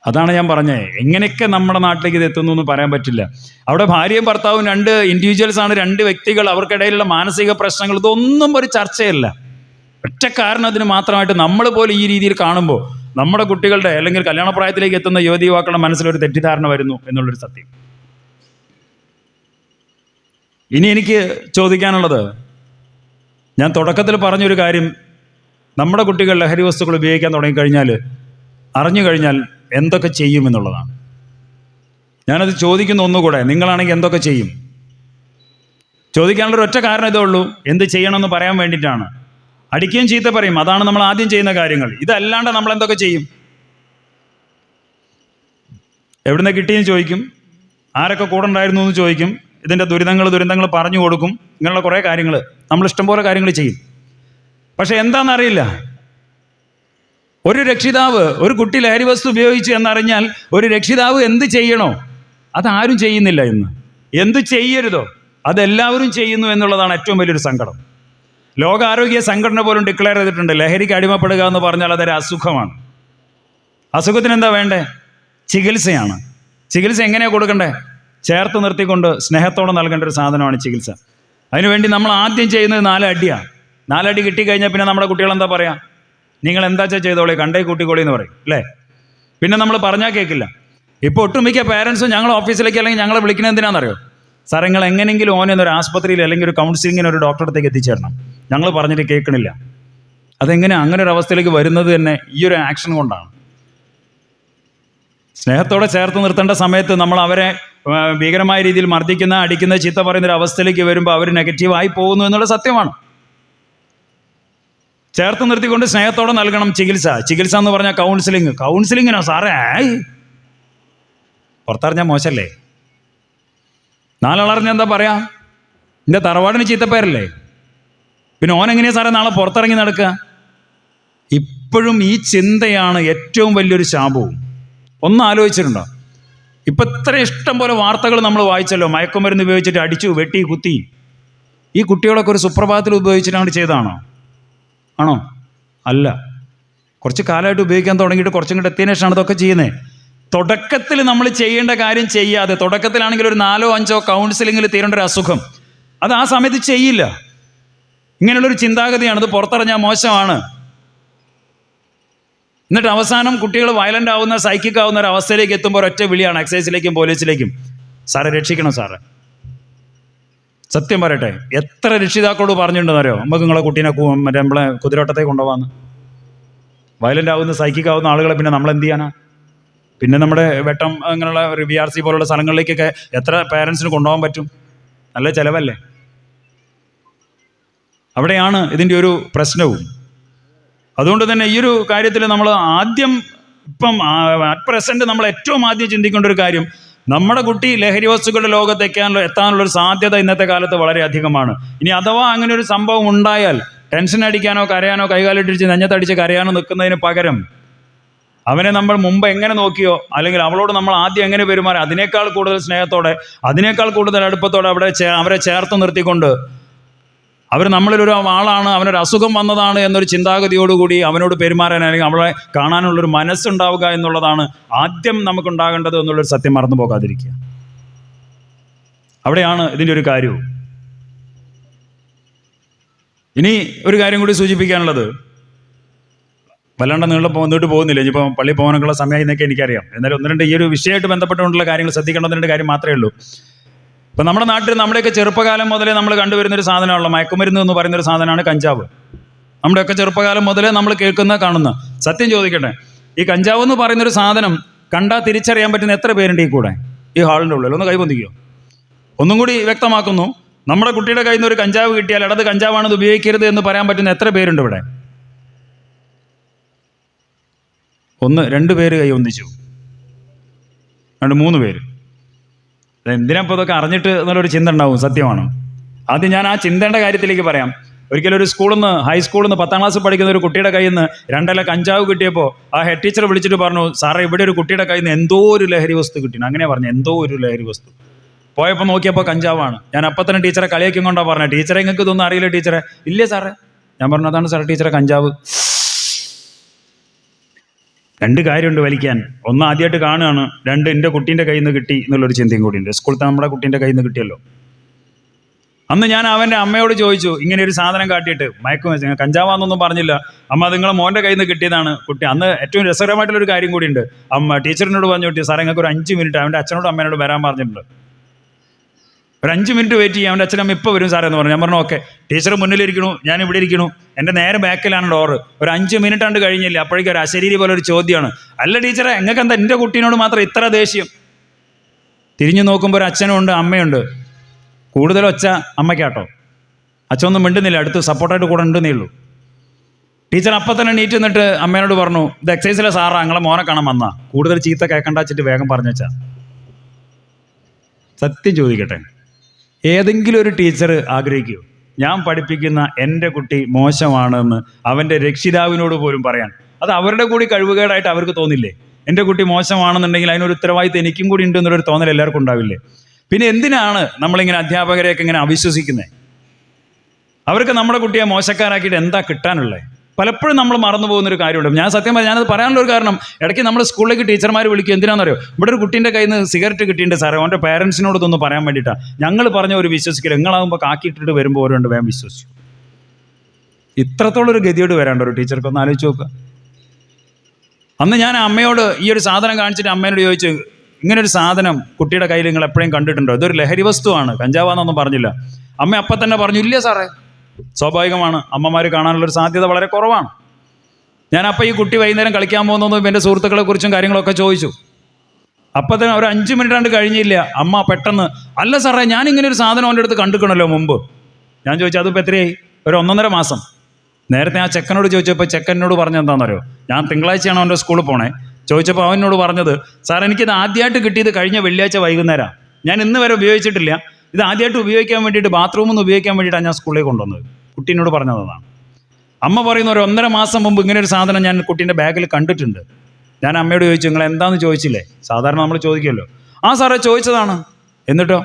അതാണ് ഞാൻ പറഞ്ഞത്, എങ്ങനെയൊക്കെ നമ്മുടെ നാട്ടിലേക്ക് ഇത് എത്തുന്നു എന്ന് പറയാൻ പറ്റില്ല. അവിടെ ഭാര്യയും ഭർത്താവും 2 ഇൻഡിവിജ്വൽസ് ആണ്, 2 വ്യക്തികൾ. അവർക്കിടയിലുള്ള മാനസിക പ്രശ്നങ്ങൾ ഇതൊന്നും ഒരു ചർച്ചയല്ല. ഒറ്റ കാരണം അതിന് മാത്രമായിട്ട് നമ്മൾ പോലും ഈ രീതിയിൽ കാണുമ്പോൾ നമ്മുടെ കുട്ടികളുടെ അല്ലെങ്കിൽ കല്യാണപ്രായത്തിലേക്ക് എത്തുന്ന യുവതിയുവാക്കളുടെ മനസ്സിലൊരു തെറ്റിദ്ധാരണ വരുന്നു എന്നുള്ളൊരു സത്യം. ഇനി എനിക്ക് ചോദിക്കാനുള്ളത്, ഞാൻ തുടക്കത്തിൽ പറഞ്ഞൊരു കാര്യം, നമ്മുടെ കുട്ടികൾ ലഹരി വസ്തുക്കൾ ഉപയോഗിക്കാൻ തുടങ്ങിക്കഴിഞ്ഞാൽ, അറിഞ്ഞു കഴിഞ്ഞാൽ എന്തൊക്കെ ചെയ്യുമെന്നുള്ളതാണ്. ഞാനത് ചോദിക്കുന്ന ഒന്നുകൂടെ, നിങ്ങളാണെങ്കിൽ എന്തൊക്കെ ചെയ്യും? ചോദിക്കാനുള്ളൊരു ഒറ്റ കാരണം ഇതേ ഉള്ളൂ, എന്ത് ചെയ്യണമെന്ന് പറയാൻ വേണ്ടിയിട്ടാണ്. അടിക്കുകയും ചീത്ത പറയും, അതാണ് നമ്മൾ ആദ്യം ചെയ്യുന്ന കാര്യങ്ങൾ. ഇതല്ലാണ്ട് നമ്മൾ എന്തൊക്കെ ചെയ്യും? എവിടുന്ന് കിട്ടിയെന്ന് ചോദിക്കും, ആരൊക്കെ കൂടെ ഉണ്ടായിരുന്നു എന്ന് ചോദിക്കും, ഇതിൻ്റെ ദുരിതങ്ങൾ പറഞ്ഞു കൊടുക്കും. ഇങ്ങനെയുള്ള കുറേ കാര്യങ്ങൾ, നമ്മൾ ഇഷ്ടംപോലെ കാര്യങ്ങൾ ചെയ്യും. പക്ഷെ എന്താണെന്നറിയില്ല. ഒരു രക്ഷിതാവ് ഒരു കുട്ടി ലഹരി വസ്തു ഉപയോഗിച്ചു എന്നറിഞ്ഞാൽ ഒരു രക്ഷിതാവ് എന്ത് ചെയ്യണോ അതാരും ചെയ്യുന്നില്ല. ഇന്ന് എന്ത് ചെയ്യരുതോ അതെല്ലാവരും ചെയ്യുന്നു എന്നുള്ളതാണ് ഏറ്റവും വലിയൊരു സങ്കടം. ലോകാരോഗ്യ സംഘടന പോലും ഡിക്ലെയർ ചെയ്തിട്ടുണ്ട്, ലഹരിക്ക് അടിമപ്പെടുക എന്ന് പറഞ്ഞാൽ അതൊരു അസുഖമാണ്. അസുഖത്തിന് എന്താ വേണ്ടേ? ചികിത്സയാണ്. ചികിത്സ എങ്ങനെയാണ് കൊടുക്കണ്ടേ? ചേർത്ത് നിർത്തിക്കൊണ്ട് സ്നേഹത്തോടെ നൽകേണ്ട ഒരു സാധനമാണ് ചികിത്സ. അതിനുവേണ്ടി നമ്മൾ ആദ്യം ചെയ്യുന്നത് 4 അടിയാണ്. 4 അടി കിട്ടിക്കഴിഞ്ഞാൽ പിന്നെ നമ്മുടെ കുട്ടികൾ എന്താ പറയുക? നിങ്ങൾ എന്താ ചെയ്തോളി, കണ്ടേ കൂട്ടിക്കോളി എന്ന് പറയും അല്ലേ? പിന്നെ നമ്മൾ പറഞ്ഞാൽ കേൾക്കില്ല. ഇപ്പോൾ ഒട്ടുമിക്ക പേരൻസും ഞങ്ങൾ ഓഫീസിലേക്ക് അല്ലെങ്കിൽ ഞങ്ങളെ വിളിക്കുന്നത് എന്തിനാണെന്നറിയോ? സാറേ നിങ്ങൾ എങ്ങനെയെങ്കിലും ഓനൊരു ആസ്പത്രിയിൽ അല്ലെങ്കിൽ ഒരു കൗൺസിലിങ്ങിന് ഒരു ഡോക്ടറെ അടുത്തേക്ക് എത്തിച്ചേരണം, ഞങ്ങൾ പറഞ്ഞിട്ട് കേൾക്കണില്ല. അതെങ്ങനെ അങ്ങനെ ഒരു അവസ്ഥയിലേക്ക് വരുന്നത് തന്നെ ഈ ഒരു ആക്ഷൻ കൊണ്ടാണ്. സ്നേഹത്തോടെ ചേർത്ത് നിർത്തേണ്ട സമയത്ത് നമ്മൾ അവരെ ഭീകരമായ രീതിയിൽ മർദ്ദിക്കുന്ന, അടിക്കുന്ന, ചീത്ത പറയുന്ന ഒരു അവസ്ഥയിലേക്ക് വരുമ്പോൾ അവർ നെഗറ്റീവായി പോകുന്നു എന്നുള്ള സത്യമാണ്. ചേർത്ത് നിർത്തിക്കൊണ്ട് സ്നേഹത്തോടെ നൽകണം ചികിത്സ. ചികിത്സ എന്ന് പറഞ്ഞാൽ കൗൺസിലിങ്ങിനോ സാറേ? പുറത്തറിഞ്ഞാൽ മോശമല്ലേ? 4 ആളറിഞ്ഞാൽ എന്താ പറയാ? എൻ്റെ തറവാടിന് ചീത്തപ്പേരല്ലേ? പിന്നെ ഓനെങ്ങനെയാ സാറേ നാളെ പുറത്തിറങ്ങി നടക്കുക? ഇപ്പോഴും ഈ ചിന്തയാണ് ഏറ്റവും വലിയൊരു ശാപവും. ഒന്ന് ആലോചിച്ചിട്ടുണ്ടോ? ഇപ്പം ഇത്ര ഇഷ്ടം പോലെ വാർത്തകൾ നമ്മൾ വായിച്ചല്ലോ, മയക്കുമരുന്ന് ഉപയോഗിച്ചിട്ട് അടിച്ചു, വെട്ടി, കുത്തി. ഈ കുട്ടികളൊക്കെ ഒരു സുപ്രഭാതത്തിൽ ഉപയോഗിച്ചിട്ട് അങ്ങോട്ട് ചെയ്തതാണോ? ആണോ? അല്ല. കുറച്ച് കാലമായിട്ട് ഉപയോഗിക്കാൻ തുടങ്ങിയിട്ട് കുറച്ചും കൂടെ എത്തിയതിനു ശേഷമാണ് ഇതൊക്കെ ചെയ്യുന്നത്. തുടക്കത്തിൽ നമ്മൾ ചെയ്യേണ്ട കാര്യം ചെയ്യാതെ, തുടക്കത്തിലാണെങ്കിൽ ഒരു 4 or 5 കൗൺസിലിങ്ങിൽ തീരേണ്ട ഒരു അസുഖം, അത് ആ സമയത്ത് ചെയ്യില്ല. ഇങ്ങനെയുള്ളൊരു ചിന്താഗതിയാണ്, ഇത് പുറത്തിറങ്ങാൻ മോശമാണ്. എന്നിട്ട് അവസാനം കുട്ടികൾ വയലൻ്റ് ആവുന്ന, സൈക്കിക് ആവുന്ന ഒരു അവസ്ഥയിലേക്ക് എത്തുമ്പോൾ ഒറ്റ വിളിയാണ് എക്സൈസിലേക്കും പോലീസിലേക്കും, സാറെ രക്ഷിക്കണം സാറേ. സത്യം പറയട്ടെ, എത്ര രക്ഷിതാക്കളോട് പറഞ്ഞിട്ടുണ്ടെന്നറിയോ, നമുക്ക് നിങ്ങളെ കുട്ടീനെ മറ്റേ നമ്മളെ കുതിരോട്ടത്തേക്ക് കൊണ്ടുപോകാമെന്ന്. വയലൻ്റ് ആവുന്ന, സൈക്കിക് ആവുന്ന ആളുകളെ പിന്നെ നമ്മൾ എന്ത് ചെയ്യാനാ? പിന്നെ നമ്മുടെ വെട്ടം അങ്ങനെയുള്ള ഒരു VRC പോലുള്ള സ്ഥലങ്ങളിലേക്കൊക്കെ എത്ര പേരൻസിന് കൊണ്ടുപോകാൻ പറ്റും? നല്ല ചിലവല്ലേ? അവിടെയാണ് ഇതിൻ്റെ ഒരു പ്രശ്നവും. അതുകൊണ്ട് തന്നെ ഈ ഒരു കാര്യത്തിൽ നമ്മൾ ആദ്യം, ഇപ്പം അറ്റ് പ്രസൻറ്റ് നമ്മൾ ഏറ്റവും ആദ്യം ചിന്തിക്കേണ്ട ഒരു കാര്യം, നമ്മുടെ കുട്ടി ലഹരി വസ്തുക്കളുടെ ലോകത്ത് എത്താനുള്ളൊരു സാധ്യത ഇന്നത്തെ കാലത്ത് വളരെ അധികമാണ്. ഇനി അഥവാ അങ്ങനെ ഒരു സംഭവം ഉണ്ടായാൽ ടെൻഷൻ അടിക്കാനോ കരയാനോ കൈകാലിട്ടിച്ച് നെഞ്ഞത്തടിച്ച് കരയാനോ നിൽക്കുന്നതിന് പകരം അവനെ നമ്മൾ മുമ്പ് എങ്ങനെ നോക്കിയോ, അല്ലെങ്കിൽ അവളോട് നമ്മൾ ആദ്യം എങ്ങനെ പെരുമാറി, അതിനേക്കാൾ കൂടുതൽ സ്നേഹത്തോടെ, അതിനേക്കാൾ കൂടുതൽ അടുപ്പത്തോടെ അവരെ ചേർത്ത് നിർത്തിക്കൊണ്ട്, അവർ നമ്മളിലൊരു ആളാണ്, അവനൊരു അസുഖം വന്നതാണ് എന്നൊരു ചിന്താഗതിയോടുകൂടി അവനോട് പെരുമാറാൻ, അല്ലെങ്കിൽ അവളെ കാണാനുള്ളൊരു മനസ്സുണ്ടാവുക എന്നുള്ളതാണ് ആദ്യം നമുക്കുണ്ടാകേണ്ടത് എന്നുള്ളൊരു സത്യം മറന്നു പോകാതിരിക്കുക. അവിടെയാണ് ഇതിൻ്റെ ഒരു കാര്യവും. ഇനി ഒരു കാര്യം കൂടി സൂചിപ്പിക്കാനുള്ളത്, വല്ലാണ്ട് നീണ്ടു പോകുന്നില്ല, ഇനിയിപ്പോൾ പള്ളി പോകാനൊക്കെയുള്ള സമയമായി എന്നൊക്കെ എനിക്കറിയാം. എന്നാലും 1-2 ഈ ഒരു വിഷയമായിട്ട് ബന്ധപ്പെട്ടുകൊണ്ടുള്ള കാര്യങ്ങൾ ശ്രദ്ധിക്കേണ്ട 1-2 കാര്യം മാത്രമേ ഉള്ളൂ. ഇപ്പം നമ്മുടെ നാട്ടിൽ നമ്മുടെയൊക്കെ ചെറുപ്പകാലം മുതലേ നമ്മൾ കണ്ടുവരുന്നൊരു സാധനമാണല്ലോ മയക്കുമരുന്ന് എന്ന് പറയുന്നൊരു സാധനമാണ് കഞ്ചാവ്. നമ്മുടെയൊക്കെ ചെറുപ്പകാലം മുതലേ നമ്മൾ കാണുന്ന. സത്യം ചോദിക്കട്ടെ, ഈ കഞ്ചാവ് എന്ന് പറയുന്നൊരു സാധനം കണ്ടാൽ തിരിച്ചറിയാൻ പറ്റുന്ന എത്ര പേരുണ്ട് ഈ കൂടെ, ഈ ഹാളിൻ്റെ ഉള്ളിൽ? ഒന്ന് കൈപൊന്തിക്കോ. ഒന്നും കൂടി വ്യക്തമാക്കുന്നു, നമ്മുടെ കുട്ടിയുടെ കയ്യിൽ നിന്ന് ഒരു കഞ്ചാവ് കിട്ടിയാൽ അത് കഞ്ചാവാണത് ഉപയോഗിക്കരുത് എന്ന് പറയാൻ പറ്റുന്ന എത്ര പേരുണ്ട് ഇവിടെ? 1, 2 പേര് കൈ ഒന്നിച്ചു, 2, 3 പേര്. എന്തിനാ ഇപ്പോൾ ഇതൊക്കെ അറിഞ്ഞിട്ട് എന്നുള്ളൊരു ചിന്ത ഉണ്ടാവും. സത്യമാണ്. ആദ്യം ഞാൻ ആ ചിന്തേണ്ട കാര്യത്തിലേക്ക് പറയാം. ഒരിക്കലും ഒരു ഹൈസ്കൂളിൽ നിന്ന് 10ാം ക്ലാസ് പഠിക്കുന്ന ഒരു കുട്ടിയുടെ കയ്യിൽ നിന്ന് 2 ഇല കഞ്ചാവ് കിട്ടിയപ്പോൾ ആ ഹെഡ് ടീച്ചർ വിളിച്ചിട്ട് പറഞ്ഞു, സാറേ ഇവിടെ ഒരു കുട്ടിയുടെ കയ്യിൽ നിന്ന് എന്തോ ഒരു ലഹരി വസ്തു കിട്ടിയാണ്. അങ്ങനെ പറഞ്ഞു, എന്തോ ഒരു ലഹരി വസ്തു. പോയപ്പോൾ നോക്കിയപ്പോൾ കഞ്ചാവാണ്. ഞാൻ അപ്പം തന്നെ ടീച്ചറെ കളിയാക്കും കൊണ്ടാണ് പറഞ്ഞത്, ടീച്ചറെ നിങ്ങൾക്ക് ഇതൊന്നും അറിയില്ല ടീച്ചറെ? ഇല്ലേ സാറേ. ഞാൻ പറഞ്ഞു, അതാണ് സാറേ ടീച്ചറെ കഞ്ചാവ്. 2 കാര്യമുണ്ട് വലിക്കാൻ. 1 ആദ്യമായിട്ട് കാണുകയാണ്, 2 എൻ്റെ കുട്ടീൻ്റെ കയ്യിൽ നിന്ന് കിട്ടി എന്നുള്ളൊരു ചിന്തയും കൂടിയുണ്ട്. സ്കൂളത്തെ നമ്മുടെ കുട്ടീൻ്റെ കയ്യിൽ നിന്ന് കിട്ടിയല്ലോ. അന്ന് ഞാൻ അവൻ്റെ അമ്മയോട് ചോദിച്ചു, ഇങ്ങനെ ഒരു സാധനം കാട്ടിയിട്ട്, കഞ്ചാവാന്നൊന്നും പറഞ്ഞില്ല. അമ്മ നിങ്ങളെ മോൻ്റെ കയ്യിൽ നിന്ന് കിട്ടിയതാണ് കുട്ടി. അന്ന് ഏറ്റവും രസകരമായിട്ടുള്ളൊരു കാര്യം കൂടിയുണ്ട്. അമ്മ ടീച്ചറിനോട് പറഞ്ഞു കിട്ടി, സാറേ നിങ്ങൾക്ക് ഒരു 5 മിനിറ്റ് അവൻ്റെ അച്ഛനോടും അമ്മേനോട് വരാൻ പറഞ്ഞിട്ടുണ്ട്, ഒരു 5 മിനിറ്റ് വെയിറ്റ് ചെയ്യാം, അവൻ്റെ അച്ഛനമ്മ ഇപ്പോൾ വരും സാറേ എന്ന് പറഞ്ഞു. ഞാൻ പറഞ്ഞു ഓക്കെ. ടീച്ചർ മുന്നിലിരിക്കണു, ഞാൻ ഇവിടെ ഇരിക്കണു, എൻ്റെ നേരെ ബാക്കിലാണ് ഡോറ്. ഒരു 5 മിനിറ്റ് കണ്ട് കഴിഞ്ഞില്ല, അപ്പോഴേക്കും ഒരു അശരീരി പോലെ ഒരു ചോദ്യമാണ്, അല്ല ടീച്ചറെ നിങ്ങൾക്ക് എന്താ എൻ്റെ കുട്ടീനോട് മാത്രം ഇത്ര ദേഷ്യം? തിരിഞ്ഞു നോക്കുമ്പോൾ ഒരു അച്ഛനും ഉണ്ട്, അമ്മയുണ്ട്. കൂടുതൽ ഒച്ച അമ്മയ്ക്കാട്ടോ. അച്ഛനൊന്നും മിണ്ടുന്നില്ല, അടുത്ത് സപ്പോർട്ടായിട്ട് കൂടെ ഉണ്ടെന്നേ ഉള്ളൂ. ടീച്ചർ അപ്പം തന്നെ നീറ്റ് നിന്നിട്ട് അമ്മേനോട് പറഞ്ഞു, ഇത് എക്സൈസിലെ സാറാ, നിങ്ങളെ മോനെ കാണാൻ വന്നാ, കൂടുതൽ ചീത്ത കേൾക്കണ്ട വെച്ചിട്ട് വേഗം പറഞ്ഞു വെച്ചാ. സത്യം ചോദിക്കട്ടെ, ഏതെങ്കിലും ഒരു ടീച്ചർ ആഗ്രഹിക്കുമോ ഞാൻ പഠിപ്പിക്കുന്ന എൻ്റെ കുട്ടി മോശമാണെന്ന് അവൻ്റെ രക്ഷിതാവിനോട് പോലും പറയാൻ? അത് അവരുടെ കൂടി കഴിവുകേടായിട്ട് അവർക്ക് തോന്നില്ലേ? എൻ്റെ കുട്ടി മോശമാണെന്നുണ്ടെങ്കിൽ അതിനൊരു ഉത്തരവാദിത്തം എനിക്കും കൂടി ഉണ്ട് എന്നുള്ളൊരു തോന്നൽ എല്ലാവർക്കും ഉണ്ടാവില്ലേ? പിന്നെ എന്തിനാണ് നമ്മളിങ്ങനെ അധ്യാപകരെയൊക്കെ ഇങ്ങനെ അവിശ്വസിക്കുന്നത്? അവർക്ക് നമ്മുടെ കുട്ടിയെ മോശക്കാരാക്കിയിട്ട് എന്താ കിട്ടാനുള്ളത്? പലപ്പോഴും നമ്മൾ മറന്നു പോകുന്നൊരു കാര്യമുണ്ട്. ഞാൻ സത്യം പറഞ്ഞാൽ ഞാനത് പറയാനുള്ളൊരു കാരണം, ഇടയ്ക്ക് നമ്മൾ സ്കൂളിലേക്ക് ടീച്ചർമാർ വിളിക്കും. എന്തിനാണെന്നറിയോ? ഇവിടെ ഒരു കുട്ടീൻ്റെ കയ്യിൽ നിന്ന് സിഗരറ്റ് കിട്ടിയിട്ടുണ്ട് സാറേ, അവൻ്റെ പേരൻസിനോട് ഇതൊന്ന് പറയാൻ വേണ്ടിയിട്ടാണ്. ഞങ്ങൾ പറഞ്ഞ ഒരു വിശ്വസിക്കില്ല, നിങ്ങളാകുമ്പോൾ കാക്കിയിട്ടിട്ട് വരുമ്പോൾ ഓരോണ്ട് വേഗം വിശ്വസിച്ചു. ഇത്രത്തോളം ഒരു ഗതിയോട് വരാണ്ട് ഒരു ടീച്ചർക്ക് ഒന്ന് ആലോചിച്ച് നോക്കുക. അന്ന് ഞാൻ അമ്മയോട് ഈ ഒരു സാധനം കാണിച്ചിട്ട് അമ്മയോട് ചോദിച്ചു, ഇങ്ങനൊരു സാധനം കുട്ടിയുടെ കയ്യിൽ നിങ്ങൾ എപ്പോഴും കണ്ടിട്ടുണ്ടോ? ഇതൊരു ലഹരി വസ്തുവാണ്, കഞ്ചാവാന്നൊന്നും പറഞ്ഞില്ല. അമ്മ അപ്പം തന്നെ പറഞ്ഞു, ഇല്ല സാറേ. സ്വാഭാവികമാണ്, അമ്മമാർ കാണാനുള്ളൊരു സാധ്യത വളരെ കുറവാണ്. ഞാൻ അപ്പം ഈ കുട്ടി വൈകുന്നേരം കളിക്കാൻ പോകുന്നതും എൻ്റെ സുഹൃത്തുക്കളെ കുറിച്ചും കാര്യങ്ങളൊക്കെ ചോദിച്ചു. അപ്പം തന്നെ ഒരു 5 മിനിറ്റ് കഴിഞ്ഞില്ല, അമ്മ പെട്ടെന്ന്, അല്ല സാറേ ഞാനിങ്ങനെ ഒരു സാധനം അവൻ്റെ അടുത്ത് കണ്ടിക്കണല്ലോ മുമ്പ്. ഞാൻ ചോദിച്ചു, അതിപ്പോൾ എത്രയായി? ഒരു 1.5 മാസം. നേരത്തെ ആ ചെക്കനോട് ചോദിച്ചപ്പോൾ ചെക്കനോട് പറഞ്ഞെന്താണെന്നറിയോ? ഞാൻ തിങ്കളാഴ്ചയാണ് അവൻ്റെ സ്കൂളിൽ പോണേ. ചോദിച്ചപ്പോൾ അവനോട് പറഞ്ഞത്, സാർ എനിക്കിത് ആദ്യമായിട്ട് കിട്ടിയത് കഴിഞ്ഞ വെള്ളിയാഴ്ച വൈകുന്നേരം, ഞാൻ ഇന്ന് വരെ ഉപയോഗിച്ചിട്ടില്ല. ഇത് ആദ്യമായിട്ട് ഉപയോഗിക്കാൻ വേണ്ടിയിട്ട്, ബാത്റൂമിൽ നിന്ന് ഉപയോഗിക്കാൻ വേണ്ടിയിട്ടാണ് ഞാൻ സ്കൂളിലേക്ക് കൊണ്ടുവന്നത്. കുട്ടീനോട് പറഞ്ഞതാണ്. അമ്മ പറയുന്ന ഒരു 1.5 മാസം മുമ്പ് ഇങ്ങനെ ഒരു സാധനം ഞാൻ കുട്ടീൻ്റെ ബാഗിൽ കണ്ടിട്ടുണ്ട്. ഞാൻ അമ്മയോട് ചോദിച്ചു, നിങ്ങൾ എന്താണെന്ന് ചോദിച്ചില്ലേ? സാധാരണ നമ്മൾ ചോദിക്കുമല്ലോ. ആ സാറേ ചോദിച്ചതാണ്. എന്നിട്ടോ?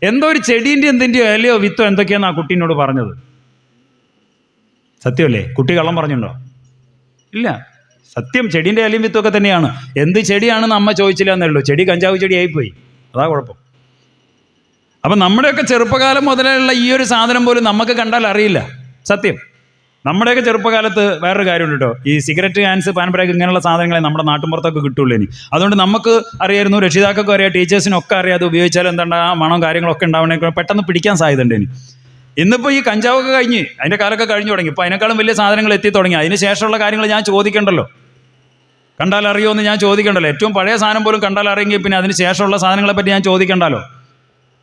എന്തോ ഒരു ചെടീൻ്റെ എന്തിൻ്റെയോ ഇലയോ വിത്തോ എന്തൊക്കെയാണെന്ന് ആ കുട്ടീനോട് പറഞ്ഞത്. സത്യമല്ലേ? കുട്ടി കള്ളം പറഞ്ഞിട്ടുണ്ടോ? ഇല്ല, സത്യം. ചെടീൻ്റെ ഇലയും വിത്തൊക്കെ തന്നെയാണ്. എന്ത് ചെടിയാണെന്ന് അമ്മ ചോദിച്ചില്ല എന്നേ ഉള്ളൂ. ചെടി കഞ്ചാവ് ചെടി ആയിപ്പോയി, അതാ കുഴപ്പം. അപ്പം നമ്മുടെയൊക്കെ ചെറുപ്പകാലം മുതലുള്ള ഈ ഒരു സാധനം പോലും നമുക്ക് കണ്ടാൽ അറിയില്ല. സത്യം. നമ്മുടെയൊക്കെ ചെറുപ്പകാലത്ത് വേറൊരു കാര്യമുണ്ട് കേട്ടോ, ഈ സിഗരറ്റ്, ക്യാൻസ്, പാൻബ്രേക്ക് ഇങ്ങനെയുള്ള സാധനങ്ങളെ നമ്മുടെ നാട്ടിൻപുറത്തൊക്കെ കിട്ടുള്ളൂ. ഇനി അതുകൊണ്ട് നമുക്ക് അറിയായിരുന്നു, രക്ഷിതാക്കൾക്കും അറിയാം, ടീച്ചേഴ്സിനൊക്കെ അറിയാം, അത് ഉപയോഗിച്ചാൽ എന്താ ആ മണം കാര്യങ്ങളൊക്കെ ഉണ്ടാവണമെങ്കിൽ പെട്ടെന്ന് പിടിക്കാൻ സാധ്യതയുണ്ട്. ഇനി ഇന്നിപ്പോൾ ഈ കഞ്ചാവൊക്കെ കഴിഞ്ഞ് അതിൻ്റെ കാലമൊക്കെ കഴിഞ്ഞു തുടങ്ങി. ഇപ്പോൾ അതിനേക്കാളും വലിയ സാധനങ്ങൾ എത്തി തുടങ്ങി. അതിന് ശേഷമുള്ള കാര്യങ്ങൾ ഞാൻ ചോദിക്കണ്ടല്ലോ, കണ്ടാൽ അറിയുമെന്ന് ഞാൻ ചോദിക്കണ്ടല്ലോ. ഏറ്റവും പഴയ സാധനം പോലും കണ്ടാൽ അറിയെങ്കിൽ പിന്നെ അതിന് ശേഷമുള്ള സാധനങ്ങളെ പറ്റി ഞാൻ ചോദിക്കണ്ടല്ലോ.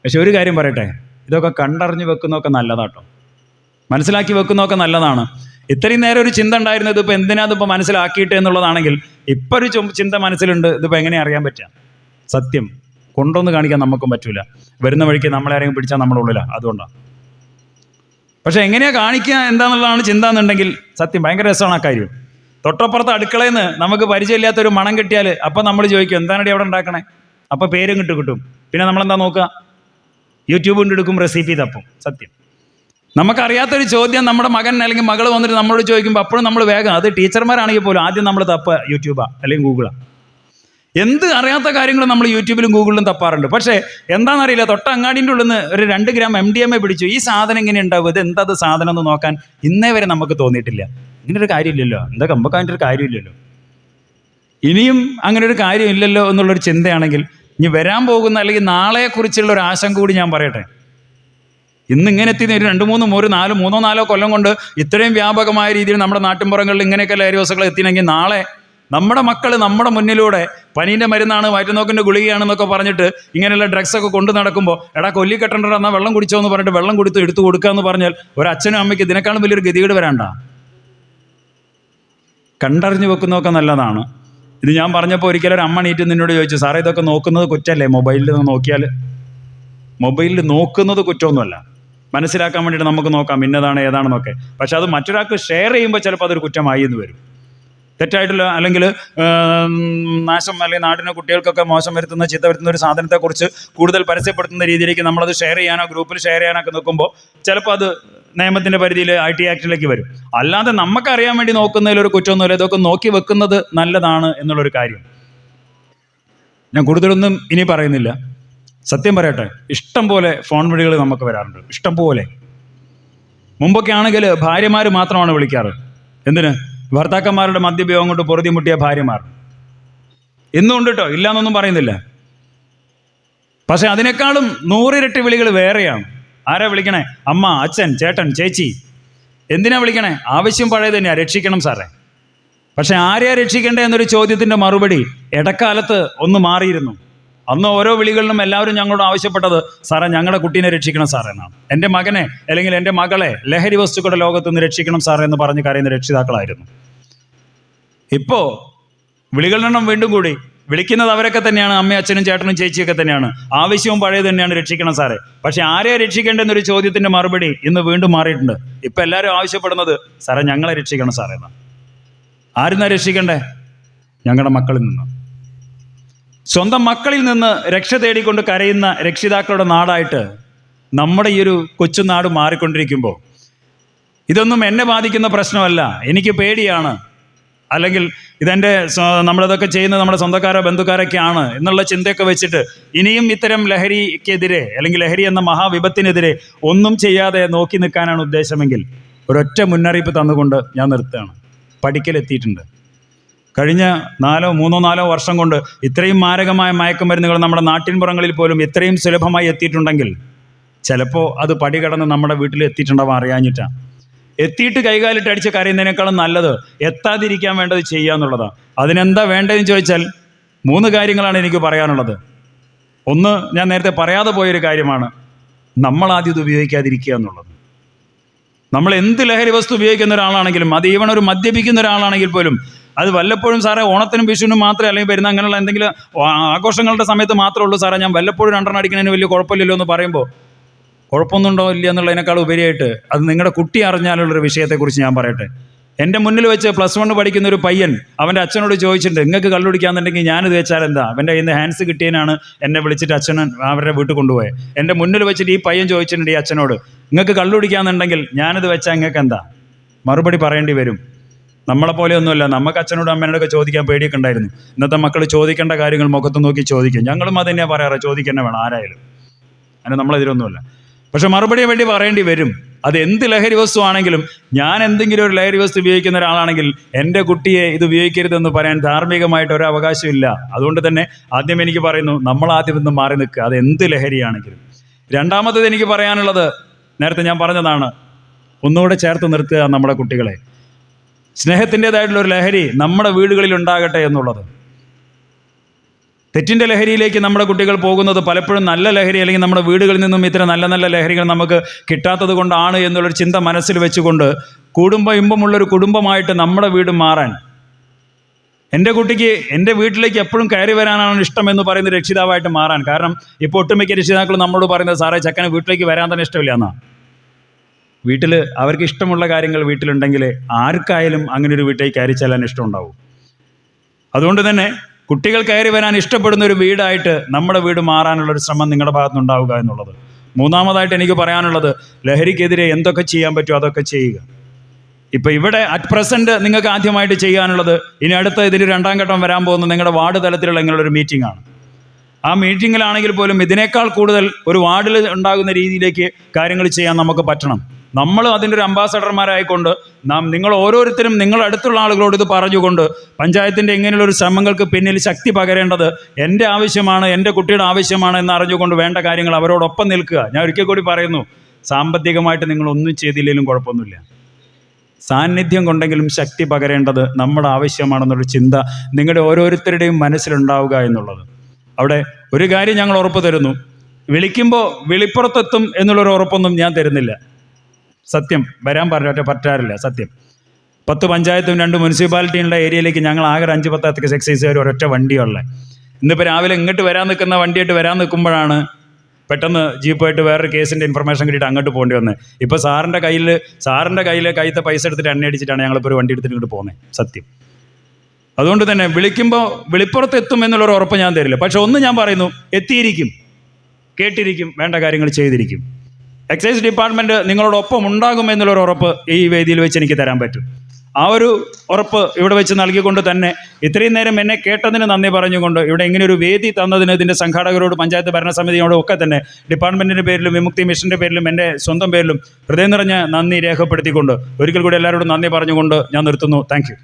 പക്ഷെ ഒരു കാര്യം പറയട്ടെ, ഇതൊക്കെ കണ്ടറിഞ്ഞ് വെക്കുന്നതൊക്കെ നല്ലതാട്ടോ, മനസ്സിലാക്കി വെക്കുന്നതൊക്കെ നല്ലതാണ്. ഇത്രയും നേരം ഒരു ചിന്ത ഉണ്ടായിരുന്നത് ഇതിപ്പോൾ എന്തിനാ ഇതിപ്പോൾ മനസ്സിലാക്കിയിട്ട് എന്നുള്ളതാണെങ്കിൽ ഇപ്പം ഒരു ചിന്ത മനസ്സിലുണ്ട്. ഇതിപ്പോൾ എങ്ങനെ അറിയാൻ പറ്റുക? സത്യം കൊണ്ടൊന്ന് കാണിക്കാൻ നമുക്കും പറ്റൂല. വരുന്ന വഴിക്ക് നമ്മളെ ആരെങ്കിലും പിടിച്ചാൽ നമ്മുടെ ഉള്ളിലാണ്, അതുകൊണ്ടാണ്. പക്ഷെ എങ്ങനെയാ കാണിക്കുക എന്താണെന്നുള്ളതാണ് ചിന്ത എന്നുണ്ടെങ്കിൽ സത്യം ഭയങ്കര രസമാണ് ആ കാര്യം. തൊട്ടപ്പുറത്ത് അടുക്കളയിൽ നിന്ന് നമുക്ക് പരിചയമില്ലാത്തൊരു മണം കിട്ടിയാൽ അപ്പം നമ്മൾ ചോദിക്കും, എന്താണടി അവിടെ ഉണ്ടാക്കണേ? അപ്പോൾ പേരും കിട്ടും. പിന്നെ നമ്മളെന്താ നോക്കുക? യൂട്യൂബ് കൊണ്ടെടുക്കും, റെസിപ്പി തപ്പും. സത്യം. നമുക്കറിയാത്തൊരു ചോദ്യം നമ്മുടെ മകൻ അല്ലെങ്കിൽ മകൾ വന്നിട്ട് നമ്മളോട് ചോദിക്കുമ്പോൾ അപ്പോഴും നമ്മൾ വേഗം, അത് ടീച്ചർമാരാണെങ്കിൽ പോലും ആദ്യം നമ്മൾ തപ്പുക യൂട്യൂബാ അല്ലെങ്കിൽ ഗൂഗിളാ. എന്ത് അറിയാത്ത കാര്യങ്ങൾ നമ്മൾ യൂട്യൂബിലും ഗൂഗിളിലും തപ്പാറുണ്ട്. പക്ഷേ എന്താണെന്നറിയില്ല, തൊട്ട അങ്ങാടിൻ്റെ ഉള്ളിൽ നിന്ന് ഒരു 2 ഗ്രാം MDMA പിടിച്ചു. ഈ സാധനം ഇങ്ങനെ ഉണ്ടാവും, ഇത് എന്താ സാധനം എന്ന് നോക്കാൻ ഇന്നേ വരെ നമുക്ക് തോന്നിയിട്ടില്ല. ഇങ്ങനൊരു കാര്യമില്ലല്ലോ, എന്താ നമുക്ക് അതിൻ്റെ ഒരു കാര്യമില്ലല്ലോ, ഇനിയും അങ്ങനെ ഒരു കാര്യമില്ലല്ലോ എന്നുള്ളൊരു ചിന്തയാണെങ്കിൽ ഇനി വരാൻ പോകുന്ന അല്ലെങ്കിൽ നാളെക്കുറിച്ചുള്ള ഒരു ആശങ്ക കൂടി ഞാൻ പറയട്ടെ. ഇന്നിങ്ങനെ എത്തി ഒരു 3-4 കൊല്ലം കൊണ്ട് ഇത്രയും വ്യാപകമായ രീതിയിൽ നമ്മുടെ നാട്ടിൻപുറങ്ങളിൽ ഇങ്ങനെയൊക്കെ ലഹരി വസ്തുക്കൾ എത്തിയെങ്കിൽ നാളെ നമ്മുടെ മക്കൾ നമ്മുടെ മുന്നിലൂടെ പനീൻ്റെ മരുന്നാണ്, വയറ്റുനോക്കിൻ്റെ ഗുളികയാണെന്നൊക്കെ പറഞ്ഞിട്ട് ഇങ്ങനെയുള്ള ഡ്രഗ്സൊക്കെ കൊണ്ടു നടക്കുമ്പോൾ, എടാ കൊല്ലിക്കെട്ടണ്ട എന്നാൽ വെള്ളം കുടിച്ചോ എന്ന് പറഞ്ഞിട്ട് വെള്ളം എടുത്തു കൊടുക്കുക എന്ന് പറഞ്ഞാൽ ഒരു അച്ഛനും അമ്മയ്ക്ക് ഇതിനേക്കാളും വലിയൊരു ഗതികേട് വരാണ്ട. കണ്ടറിഞ്ഞു വെക്കുന്നതൊക്കെ നല്ലതാണ്. ഇത് ഞാൻ പറഞ്ഞപ്പോൾ ഒരിക്കലും ഒരു അമ്മ നീറ്റ് നിന്നോട് ചോദിച്ചു, സാറേ ഇതൊക്കെ നോക്കുന്നത് കുറ്റമല്ലേ? മൊബൈലിൽ നിന്ന് നോക്കിയാൽ, മൊബൈലിൽ നോക്കുന്നത് കുറ്റമൊന്നുമല്ല, മനസ്സിലാക്കാൻ വേണ്ടിയിട്ട് നമുക്ക് നോക്കാം ഇന്നതാണ് ഏതാണെന്നൊക്കെ. പക്ഷെ അത് മറ്റൊരാൾക്ക് ഷെയർ ചെയ്യുമ്പോൾ ചിലപ്പോൾ അതൊരു കുറ്റമായി എന്ന് വരും. തെറ്റായിട്ടുള്ള അല്ലെങ്കിൽ നാശം അല്ലെങ്കിൽ നാടിന് കുട്ടികൾക്കൊക്കെ മോശം വരുത്തുന്ന, ചീത്ത വരുത്തുന്ന ഒരു സാധനത്തെക്കുറിച്ച് കൂടുതൽ പരസ്യപ്പെടുത്തുന്ന രീതിയിലേക്ക് നമ്മളത് ഷെയർ ചെയ്യാനോ ഗ്രൂപ്പിൽ ഷെയർ ചെയ്യാനൊക്കെ നോക്കുമ്പോൾ ചിലപ്പോൾ അത് നിയമത്തിൻ്റെ പരിധിയിൽ IT ആക്ടിലേക്ക് വരും. അല്ലാതെ നമുക്കറിയാൻ വേണ്ടി നോക്കുന്നതിലൊരു കുറ്റമൊന്നുമില്ല. ഇതൊക്കെ നോക്കി വെക്കുന്നത് നല്ലതാണ് എന്നുള്ളൊരു കാര്യം ഞാൻ കൂടുതലൊന്നും ഇനി പറയുന്നില്ല. സത്യം പറയട്ടെ, ഇഷ്ടം പോലെ ഫോൺ വിളികൾ നമുക്ക് വരാറുണ്ട്, ഇഷ്ടം പോലെ. മുമ്പൊക്കെ ആണെങ്കിൽ ഭാര്യമാർ മാത്രമാണ് വിളിക്കാറ്. എന്തിന്? ഭർത്താക്കന്മാരുടെ മദ്യപയോഗം കൊണ്ട് പൊറുതിമുട്ടിയ ഭാര്യമാർ. ഇന്നുണ്ട് കേട്ടോ, ഇല്ലയെന്നൊന്നും പറയുന്നില്ല. പക്ഷെ അതിനേക്കാളും 100 ഇരട്ടി വിളികൾ വേറെയാണ്. ആരാ വിളിക്കണേ? അമ്മ, അച്ഛൻ, ചേട്ടൻ, ചേച്ചി. എന്തിനാ വിളിക്കണേ? ആവശ്യം പഴയത് തന്നെയാണ്, രക്ഷിക്കണം സാറേ. പക്ഷെ ആരെയാ രക്ഷിക്കേണ്ടത് എന്നൊരു ചോദ്യത്തിൻ്റെ മറുപടി ഇടക്കാലത്ത് ഒന്ന് മാറിയിരുന്നു. അന്ന് ഓരോ വിളികളിലും എല്ലാവരും ഞങ്ങളോട് ആവശ്യപ്പെട്ടത്, സാറേ ഞങ്ങളുടെ കുട്ടീനെ രക്ഷിക്കണം സാറേ എന്നാണ്. എൻ്റെ മകനെ അല്ലെങ്കിൽ എൻ്റെ മകളെ ലഹരി വസ്തുക്കളുടെ ലോകത്ത് നിന്ന് രക്ഷിക്കണം സാറേ എന്ന് പറഞ്ഞ് കരയുന്ന രക്ഷിതാക്കളായിരുന്നു. ഇപ്പോൾ വിളികളുടെ എണ്ണം വീണ്ടും കൂടി. വിളിക്കുന്നത് അവരൊക്കെ തന്നെയാണ്, അമ്മയും അച്ഛനും ചേട്ടനും ചേച്ചിയൊക്കെ തന്നെയാണ്. ആവശ്യവും പഴയത് തന്നെയാണ്, രക്ഷിക്കണം സാറേ. പക്ഷെ ആരെയാ രക്ഷിക്കേണ്ടെന്നൊരു ചോദ്യത്തിൻ്റെ മറുപടി ഇന്ന് വീണ്ടും മാറിയിട്ടുണ്ട്. ഇപ്പം എല്ലാവരും ആവശ്യപ്പെടുന്നത്, സാറേ ഞങ്ങളെ രക്ഷിക്കണം സാറേ എന്നാണ്. ആരുന്നാ രക്ഷിക്കണ്ടേ? ഞങ്ങളുടെ മക്കളിൽ നിന്ന്. സ്വന്തം മക്കളിൽ നിന്ന് രക്ഷ തേടിക്കൊണ്ട് കരയുന്ന രക്ഷിതാക്കളുടെ നാടായിട്ട് നമ്മുടെ ഈ ഒരു കൊച്ചുനാട് മാറിക്കൊണ്ടിരിക്കുമ്പോൾ ഇതൊന്നും എന്നെ ബാധിക്കുന്ന പ്രശ്നമല്ല, എനിക്ക് പേടിയാണ്, അല്ലെങ്കിൽ ഇതെൻ്റെ നമ്മളിതൊക്കെ ചെയ്യുന്നത് നമ്മുടെ സ്വന്തക്കാരോ ബന്ധുക്കാരൊക്കെയാണ് എന്നുള്ള ചിന്തയൊക്കെ വെച്ചിട്ട് ഇനിയും ഇത്തരം ലഹരിക്കെതിരെ അല്ലെങ്കിൽ ലഹരി എന്ന മഹാവിപത്തിനെതിരെ ഒന്നും ചെയ്യാതെ നോക്കി നിൽക്കാനാണ് ഉദ്ദേശമെങ്കിൽ ഒരൊറ്റ മുന്നറിയിപ്പ് തന്നുകൊണ്ട് ഞാൻ നിർത്തുകയാണ്. പഠിക്കലെത്തിയിട്ടുണ്ട്. കഴിഞ്ഞ 3-4 വർഷം കൊണ്ട് ഇത്രയും മാരകമായ മയക്കുമരുന്നുകൾ നമ്മുടെ നാട്ടിൻപുറങ്ങളിൽ പോലും ഇത്രയും സുലഭമായി എത്തിയിട്ടുണ്ടെങ്കിൽ ചിലപ്പോൾ അത് പടികടന്ന് നമ്മുടെ വീട്ടിൽ എത്തിയിട്ടുണ്ടാവാൻ അറിയാഞ്ഞിട്ടാണ്. എത്തിയിട്ട് കൈകാലിട്ട് അടിച്ച് കരയുന്നതിനേക്കാളും നല്ലത് എത്താതിരിക്കാൻ വേണ്ടത് ചെയ്യുക എന്നുള്ളതാണ്. അതിനെന്താ വേണ്ടതെന്ന് ചോദിച്ചാൽ 3 കാര്യങ്ങളാണ് എനിക്ക് പറയാനുള്ളത്. ഒന്ന്, ഞാൻ നേരത്തെ പറയാതെ പോയൊരു കാര്യമാണ്, നമ്മളാദ്യം ഇത് ഉപയോഗിക്കാതിരിക്കുക എന്നുള്ളത്. നമ്മൾ എന്ത് ലഹരി വസ്തു ഉപയോഗിക്കുന്ന ഒരാളാണെങ്കിലും, അത് ഈവൺ ഒരു മദ്യപിക്കുന്ന ഒരാളാണെങ്കിൽ പോലും, അത് വല്ലപ്പോഴും സാറേ ഓണത്തിനും വിഷുവിനും മാത്രമേ, അല്ലെങ്കിൽ വരുന്ന അങ്ങനെയുള്ള എന്തെങ്കിലും ആഘോഷങ്ങളുടെ സമയത്ത് മാത്രമേ ഉള്ളൂ സാറേ ഞാൻ വല്ലപ്പോഴും 2 അടിക്കുന്നതിന് വലിയ കുഴപ്പമില്ലല്ലോ എന്ന് പറയുമ്പോൾ കുഴപ്പമൊന്നും ഉണ്ടോ ഇല്ല എന്നുള്ളതിനേക്കാൾ ഉപരിയായിട്ട് അത് നിങ്ങളുടെ കുട്ടി അറിഞ്ഞാലുള്ളൊരു വിഷയത്തെക്കുറിച്ച് ഞാൻ പറയട്ടെ. എൻ്റെ മുന്നിൽ വെച്ച് +1 പഠിക്കുന്ന ഒരു പയ്യൻ അവൻ്റെ അച്ഛനോട് ചോദിച്ചിട്ടുണ്ട്, നിങ്ങൾക്ക് കള്ളുടിക്കാന്നുണ്ടെങ്കിൽ ഞാനിത് വെച്ചാൽ എന്താ? അവൻ്റെ കയ്യിൽ നിന്ന് ഹാൻഡ്സ് കിട്ടിയതിനാണ് എന്നെ വിളിച്ചിട്ട് അച്ഛൻ അവരുടെ വീട്ടിൽ കൊണ്ടുപോയത്. എൻ്റെ മുന്നിൽ വെച്ചിട്ട് ഈ പയ്യൻ ചോദിച്ചിട്ടുണ്ട് ഈ അച്ഛനോട്, നിങ്ങൾക്ക് കള്ളുടിക്കാന്നുണ്ടെങ്കിൽ ഞാനിത് വെച്ചാൽ നിങ്ങൾക്ക് എന്താ? മറുപടി പറയേണ്ടി വരും. നമ്മളെപ്പോലെയൊന്നുമല്ല, നമുക്ക് അച്ഛനോടും അമ്മേനോടൊക്കെ ചോദിക്കാൻ പേടിയൊക്കെ ഉണ്ടായിരുന്നു. ഇന്നത്തെ മക്കൾ ചോദിക്കേണ്ട കാര്യങ്ങൾ മുഖത്ത് നോക്കി ചോദിക്കും. ഞങ്ങളും അത് തന്നെയാണ് പറയാറ്, ചോദിക്കന്നെ വേണം ആരായാലും, അതിന് നമ്മളെതിരൊന്നുമില്ല. പക്ഷെ മറുപടി വേണ്ടി പറയേണ്ടി വരും. അത് എന്ത് ലഹരി വസ്തു ആണെങ്കിലും, ഞാൻ എന്തെങ്കിലും ഒരു ലഹരി വസ്തു ഉപയോഗിക്കുന്ന ഒരാളാണെങ്കിൽ എൻ്റെ കുട്ടിയെ ഇത് ഉപയോഗിക്കരുതെന്ന് പറയാൻ ധാർമ്മികമായിട്ട് ഒരു അവകാശമില്ല. അതുകൊണ്ട് തന്നെ ആദ്യം എനിക്ക് പറയുന്നു, നമ്മളാദ്യം ഒന്ന് മാറി നിൽക്കുക, അത് എന്ത് ലഹരിയാണെങ്കിലും. രണ്ടാമത്തത് എനിക്ക് പറയാനുള്ളത്, നേരത്തെ ഞാൻ പറഞ്ഞതാണ്, ഒന്നുകൂടെ ചേർത്ത് നിർത്തുക നമ്മുടെ കുട്ടികളെ. സ്നേഹത്തിൻ്റെതായിട്ടുള്ളൊരു ലഹരി നമ്മുടെ വീടുകളിൽ ഉണ്ടാകട്ടെ എന്നുള്ളത്. തെറ്റിൻ്റെ ലഹരിയിലേക്ക് നമ്മുടെ കുട്ടികൾ പോകുന്നത് പലപ്പോഴും നല്ല ലഹരി, അല്ലെങ്കിൽ നമ്മുടെ വീടുകളിൽ നിന്നും ഇത്തരം നല്ല നല്ല ലഹരികൾ നമുക്ക് കിട്ടാത്തത് കൊണ്ടാണ് എന്നുള്ളൊരു ചിന്ത മനസ്സിൽ വെച്ചുകൊണ്ട് ഇമ്പമുള്ളൊരു കുടുംബമായിട്ട് നമ്മുടെ വീട് മാറാൻ, എൻ്റെ കുട്ടിക്ക് എൻ്റെ വീട്ടിലേക്ക് എപ്പോഴും കയറി വരാനാണ് ഇഷ്ടമെന്ന് പറയുന്ന രക്ഷിതാവായിട്ട് മാറാൻ. കാരണം ഇപ്പോൾ ഒട്ടുമിക്ക രക്ഷിതാക്കൾ നമ്മളോട് പറയുന്നത്, സാറേ ചെക്കന് വീട്ടിലേക്ക് വരാൻ തന്നെ ഇഷ്ടമില്ല എന്നാ. വീട്ടിൽ അവർക്ക് ഇഷ്ടമുള്ള കാര്യങ്ങൾ വീട്ടിലുണ്ടെങ്കിൽ ആർക്കായാലും അങ്ങനെ ഒരു വീട്ടിലേക്ക് കയറി ചെല്ലാൻ ഇഷ്ടമുണ്ടാവും. അതുകൊണ്ട് തന്നെ കുട്ടികൾ കയറി വരാൻ ഇഷ്ടപ്പെടുന്ന ഒരു വീടായിട്ട് നമ്മുടെ വീട് മാറാനുള്ളൊരു ശ്രമം നിങ്ങളുടെ ഭാഗത്തുനിന്ന് ഉണ്ടാവുക എന്നുള്ളത്. മൂന്നാമതായിട്ട് എനിക്ക് പറയാനുള്ളത്, ലഹരിക്കെതിരെ എന്തൊക്കെ ചെയ്യാൻ പറ്റുമോ അതൊക്കെ ചെയ്യുക. ഇപ്പം ഇവിടെ അറ്റ് പ്രസൻറ്റ് നിങ്ങൾക്ക് ആദ്യമായിട്ട് ചെയ്യാനുള്ളത്, ഇനി അടുത്ത ഇതിന് 2ാം ഘട്ടം വരാൻ പോകുന്ന നിങ്ങളുടെ വാർഡ് തലത്തിലുള്ള നിങ്ങളൊരു മീറ്റിംഗാണ്. ആ മീറ്റിങ്ങിലാണെങ്കിൽ പോലും ഇതിനേക്കാൾ കൂടുതൽ ഒരു വാർഡിൽ ഉണ്ടാകുന്ന രീതിയിലേക്ക് കാര്യങ്ങൾ ചെയ്യാൻ നമുക്ക് പറ്റണം. നമ്മൾ അതിൻ്റെ ഒരു അംബാസഡർമാരായിക്കൊണ്ട് നിങ്ങൾ ഓരോരുത്തരും നിങ്ങളടുത്തുള്ള ആളുകളോട് ഇത് പറഞ്ഞുകൊണ്ട് പഞ്ചായത്തിൻ്റെ ഇങ്ങനെയുള്ളൊരു ശ്രമങ്ങൾക്ക് പിന്നിൽ ശക്തി പകരേണ്ടത് എൻ്റെ ആവശ്യമാണ്, എൻ്റെ കുട്ടിയുടെ ആവശ്യമാണ് എന്ന് അറിഞ്ഞുകൊണ്ട് വേണ്ട കാര്യങ്ങൾ അവരോടൊപ്പം നിൽക്കുക. ഞാൻ ഒരിക്കൽ കൂടി പറയുന്നു, സാമ്പത്തികമായിട്ട് നിങ്ങളൊന്നും ചെയ്തില്ലെങ്കിലും കുഴപ്പമൊന്നുമില്ല, സാന്നിധ്യം കൊണ്ടെങ്കിലും ശക്തി പകരേണ്ടത് നമ്മുടെ ആവശ്യമാണെന്നൊരു ചിന്ത നിങ്ങളുടെ ഓരോരുത്തരുടെയും മനസ്സിലുണ്ടാവുക എന്നുള്ളത്. അവിടെ ഒരു കാര്യം ഞങ്ങൾ ഉറപ്പ് തരുന്നു, വിളിക്കുമ്പോൾ വിളിപ്പുറത്തെത്തും എന്നുള്ളൊരു ഉറപ്പൊന്നും ഞാൻ തരുന്നില്ല. സത്യം, വരാൻ പറ്റാറില്ല സത്യം. 10 പഞ്ചായത്തും 2 മുനിസിപ്പാലിറ്റിയുള്ള ഏരിയയിലേക്ക് ഞങ്ങൾ ആകെ 5-10 എക്സൈസുകാർ ഒരൊറ്റ വണ്ടിയുള്ളത്. ഇന്നിപ്പോൾ രാവിലെ ഇങ്ങോട്ട് വരാൻ നിൽക്കുന്ന വണ്ടിയായിട്ട് വരാൻ നിൽക്കുമ്പോഴാണ് പെട്ടെന്ന് ജീപ്പായിട്ട് വേറൊരു കേസിൻ്റെ ഇൻഫർമേഷൻ കിട്ടിയിട്ട് അങ്ങോട്ട് പോകേണ്ടി വന്നത്. ഇപ്പോൾ സാറിൻ്റെ കയ്യിലത്തെ പൈസ എടുത്തിട്ട് എണ്ണയടിച്ചിട്ടാണ് ഞങ്ങളിപ്പോൾ ഒരു വണ്ടി എടുത്തിട്ട് ഇങ്ങോട്ട് പോകുന്നത്. സത്യം. അതുകൊണ്ട് തന്നെ വിളിക്കുമ്പോൾ വിളിപ്പുറത്തെത്തും എന്നുള്ളൊരു ഉറപ്പ് ഞാൻ തരില്ല. പക്ഷെ ഒന്ന് ഞാൻ പറയുന്നു, എത്തിയിരിക്കും, കേട്ടിരിക്കും, വേണ്ട കാര്യങ്ങൾ ചെയ്തിരിക്കും. എക്സൈസ് ഡിപ്പാർട്ട്മെൻറ്റ് നിങ്ങളോടൊപ്പം ഉണ്ടാകുമെന്നുള്ളൊരു ഉറപ്പ് ഈ വേദിയിൽ വെച്ച് എനിക്ക് തരാൻ പറ്റും. ആ ഒരു ഉറപ്പ് ഇവിടെ വെച്ച് നൽകിക്കൊണ്ട് തന്നെ ഇത്രയും നേരം എന്നെ കേട്ടതിന് നന്ദി പറഞ്ഞുകൊണ്ട്, ഇവിടെ ഇങ്ങനെ ഒരു വേദി തന്നതിന് ഇതിൻ്റെ സംഘാടകരോട്, പഞ്ചായത്ത് ഭരണസമിതിയോടും ഒക്കെ തന്നെ ഡിപ്പാർട്ട്മെൻറ്റിൻ്റെ പേരിലും വിമുക്തി മിഷൻ്റെ പേരിലും എൻ്റെ സ്വന്തം പേരിലും ഹൃദയം നിറഞ്ഞ നന്ദി രേഖപ്പെടുത്തിക്കൊണ്ട് ഒരിക്കൽ കൂടി എല്ലാവരോടും നന്ദി പറഞ്ഞുകൊണ്ട് ഞാൻ നിർത്തുന്നു. Thank you.